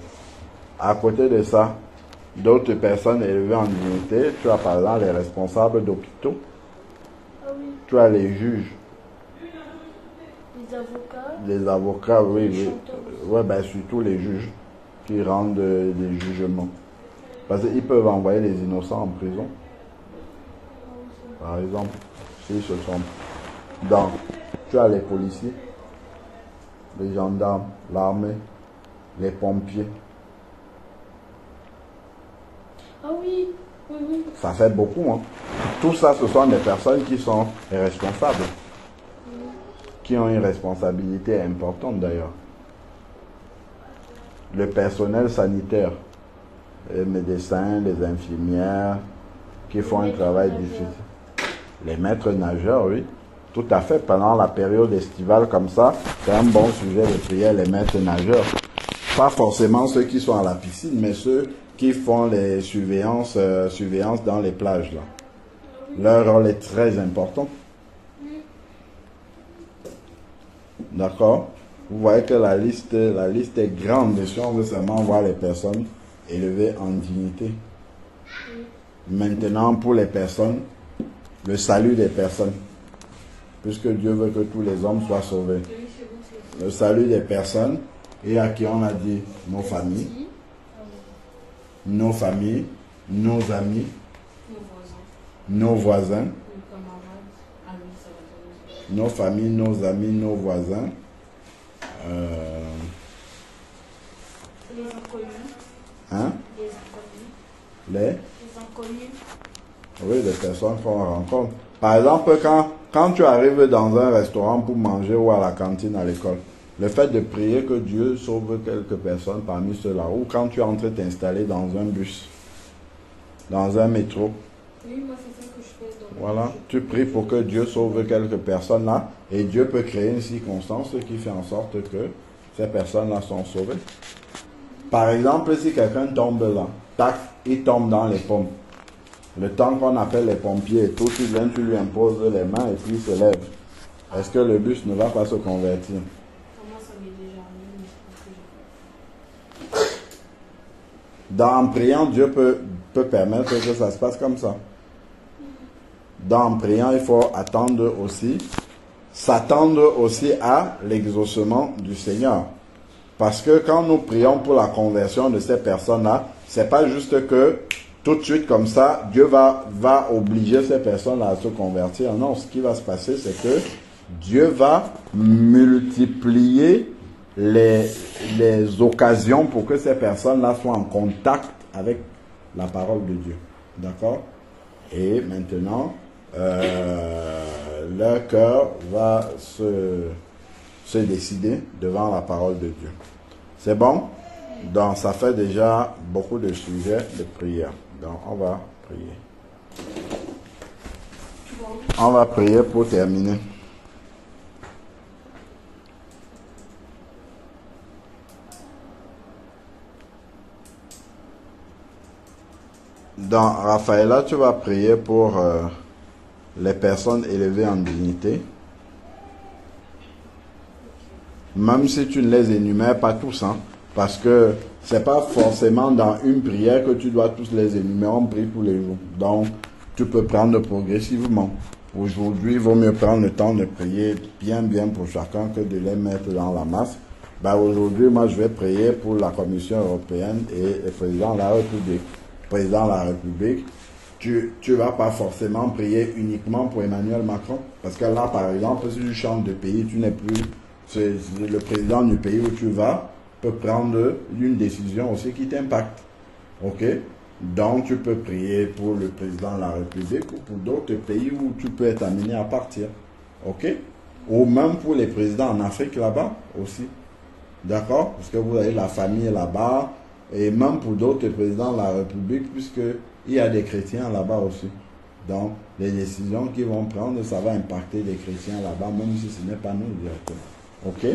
S2: À côté de ça, d'autres personnes élevées en dignité, tu as par exemple les responsables d'hôpitaux, tu as les juges, les avocats, oui, oui. Ouais, ben, surtout les juges qui rendent des jugements. Parce qu'ils peuvent envoyer les innocents en prison. Par exemple, s'ils se trompent. Donc, tu as les policiers, les gendarmes, l'armée, les pompiers.
S3: Ah oui, oui, oui.
S2: Ça fait beaucoup, hein. Tout ça, ce sont des personnes qui sont responsables. Qui ont une responsabilité importante d'ailleurs. Le personnel sanitaire, les médecins, les infirmières, qui font un travail difficile. Les maîtres nageurs, oui. Tout à fait. Pendant la période estivale comme ça, c'est un bon sujet de prière, les maîtres nageurs. Pas forcément ceux qui sont à la piscine, mais ceux qui font les surveillances dans les plages, là. Leur rôle est très important. D'accord? Vous voyez que la liste est grande si on veut seulement voir les personnes élevées en dignité. Maintenant, pour les personnes, le salut des personnes. Puisque Dieu veut que tous les hommes soient sauvés. Le salut des personnes, et à qui on a dit nos familles, nos familles, nos amis, nos voisins, nos familles, nos amis, nos voisins.
S3: Les inconnus.
S2: Hein?
S3: Les inconnus.
S2: Les inconnus. Oui, les personnes qu'on rencontre. Par exemple, quand tu arrives dans un restaurant pour manger ou à la cantine à l'école, le fait de prier que Dieu sauve quelques personnes parmi ceux-là, ou quand tu es en train de t'installer dans un bus, dans un métro,
S1: Oui, moi c'est ça que je fais. Donc,
S2: voilà, tu pries pour que Dieu sauve quelques personnes là, et Dieu peut créer une circonstance qui fait en sorte que ces personnes-là sont sauvées. Par exemple, si quelqu'un tombe là, tac, il tombe dans les pommes. Le temps qu'on appelle les pompiers et tout, tu viens, tu lui imposes les mains et puis il se lève. Est-ce que le bus ne va pas se convertir?
S1: Comment ça m'est déjà arrivé, mais c'est pas ce que j'ai fait.
S2: En priant, Dieu peut permettre que ça se passe comme ça. En priant, il faut s'attendre aussi à l'exaucement du Seigneur. Parce que quand nous prions pour la conversion de ces personnes-là, c'est pas juste que tout de suite comme ça, Dieu va obliger ces personnes-là à se convertir. Non, ce qui va se passer, c'est que Dieu va multiplier les occasions pour que ces personnes-là soient en contact avec la parole de Dieu. D'accord? Et maintenant, leur cœur va se décider devant la parole de Dieu. C'est bon? Donc, ça fait déjà beaucoup de sujets de prière. Donc, on va prier. On va prier pour terminer. Donc, Raphaëla, tu vas prier pour les personnes élevées en dignité. Même si tu ne les énumères pas tous, hein, parce que c'est pas forcément dans une prière que tu dois tous les énumérer, on prie tous les jours. Donc, tu peux prendre progressivement. Aujourd'hui, il vaut mieux prendre le temps de prier bien pour chacun que de les mettre dans la masse. Aujourd'hui, moi, je vais prier pour la Commission européenne et le président de la République. Président de la République, tu vas pas forcément prier uniquement pour Emmanuel Macron. Parce que là, par exemple, si tu changes de pays, tu n'es plus... le président du pays où tu vas peut prendre une décision aussi qui t'impacte. Ok? Donc, tu peux prier pour le président de la République ou pour d'autres pays où tu peux être amené à partir. Ok? Ou même pour les présidents en Afrique là-bas aussi. D'accord? Parce que vous avez la famille là-bas. Et même pour d'autres présidents de la République, puisqu'il y a des chrétiens là-bas aussi. Donc, les décisions qu'ils vont prendre, ça va impacter les chrétiens là-bas, même si ce n'est pas nous directement. Ok?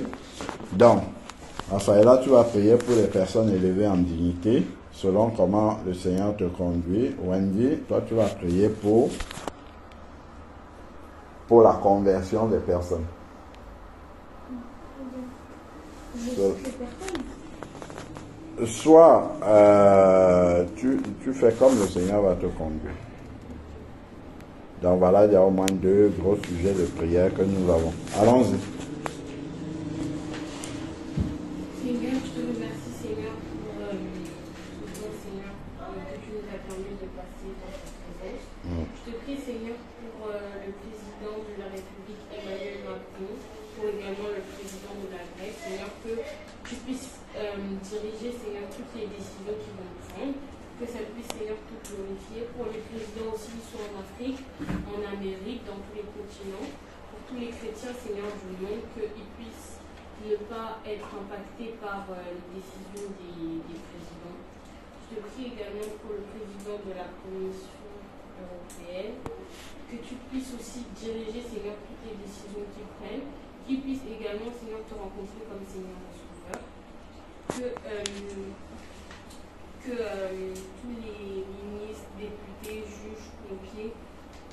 S2: Donc, Raphaëla, tu vas prier pour les personnes élevées en dignité, selon comment le Seigneur te conduit. Wendy, toi, tu vas prier pour la conversion des personnes. Soit tu fais comme le Seigneur va te conduire. Donc voilà, il y a au moins 2 gros sujets de prière que nous avons. Allons-y.
S1: Seigneur, je te remercie, Seigneur, pour ton Seigneur, que tu nous as permis de passer dans ta présence. Je te prie, Seigneur, pour le président de la République, Emmanuel Macron, pour également le président de la Grèce, Seigneur, que tu puisses diriger, Seigneur, toutes les décisions qu'ils vont prendre, que ça puisse, Seigneur, tout glorifier. Pour les présidents aussi qui sont en Afrique, en Amérique, dans tous les continents, pour tous les chrétiens, Seigneur du monde, qu'ils puissent ne pas être impactés par les décisions des présidents. Je te prie également pour le président de la Commission européenne, que tu puisses aussi diriger, Seigneur, toutes les décisions qu'ils prennent, qu'ils puissent également, Seigneur, te rencontrer comme Seigneur et Sauveur. Que tous les ministres, députés, juges, pompiers,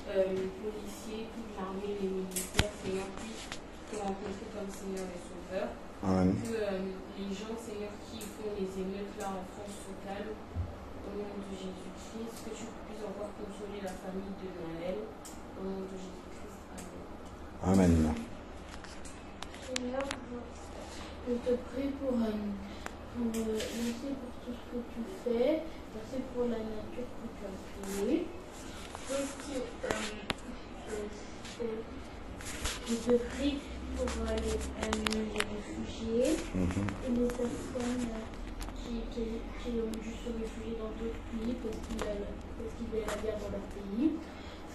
S1: policiers, toute l'armée, les militaires, Seigneur, puissent te rencontrer comme Seigneur et Sauveur.
S2: Amen.
S1: Que les gens, Seigneur, qui font les émeutes là en France totale, au nom de Jésus-Christ, que tu puisses encore consoler la famille de Noël, au nom de Jésus-Christ. Amen.
S2: Amen.
S3: Seigneur, je te prie merci pour tout ce que tu fais, merci pour la nature que tu as créée. Je te prie pour les réfugiés et les personnes qui ont dû se réfugier dans d'autres pays parce qu'il y a la guerre dans leur pays.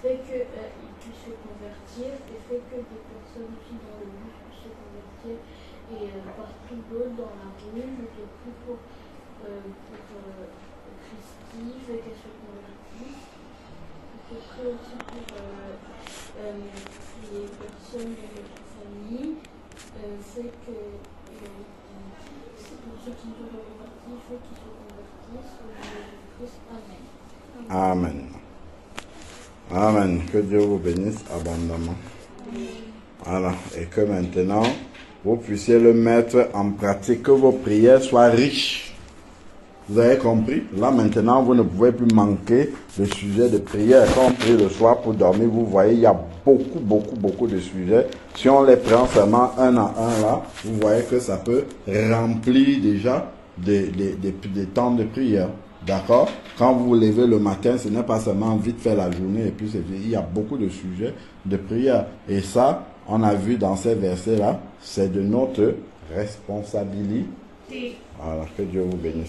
S3: fait qu'ils puissent se convertir et fait que des personnes aussi dans le bus puissent se convertir et partout d'autres dans la rue, je prie pour Christy, fait qu'elle se convertisse. Je prie aussi pour les personnes de notre famille, fait que pour ceux qui sont convertis, fait qu'ils se convertissent au nom de Jésus-Christ. Amen.
S2: Amen. Amen. Que Dieu vous bénisse abondamment. Voilà. Et que maintenant, vous puissiez le mettre en pratique, que vos prières soient riches. Vous avez compris? Là maintenant, vous ne pouvez plus manquer de sujets de prière. Quand on prie le soir pour dormir, vous voyez, il y a beaucoup de sujets. Si on les prend seulement un à un là, vous voyez que ça peut remplir déjà des temps de prière. D'accord? Quand vous vous levez le matin, ce n'est pas seulement vite faire la journée et puis c'est fini. Il y a beaucoup de sujets de prière. Et ça, on a vu dans ces versets-là, c'est de notre responsabilité. Voilà, que Dieu vous bénisse.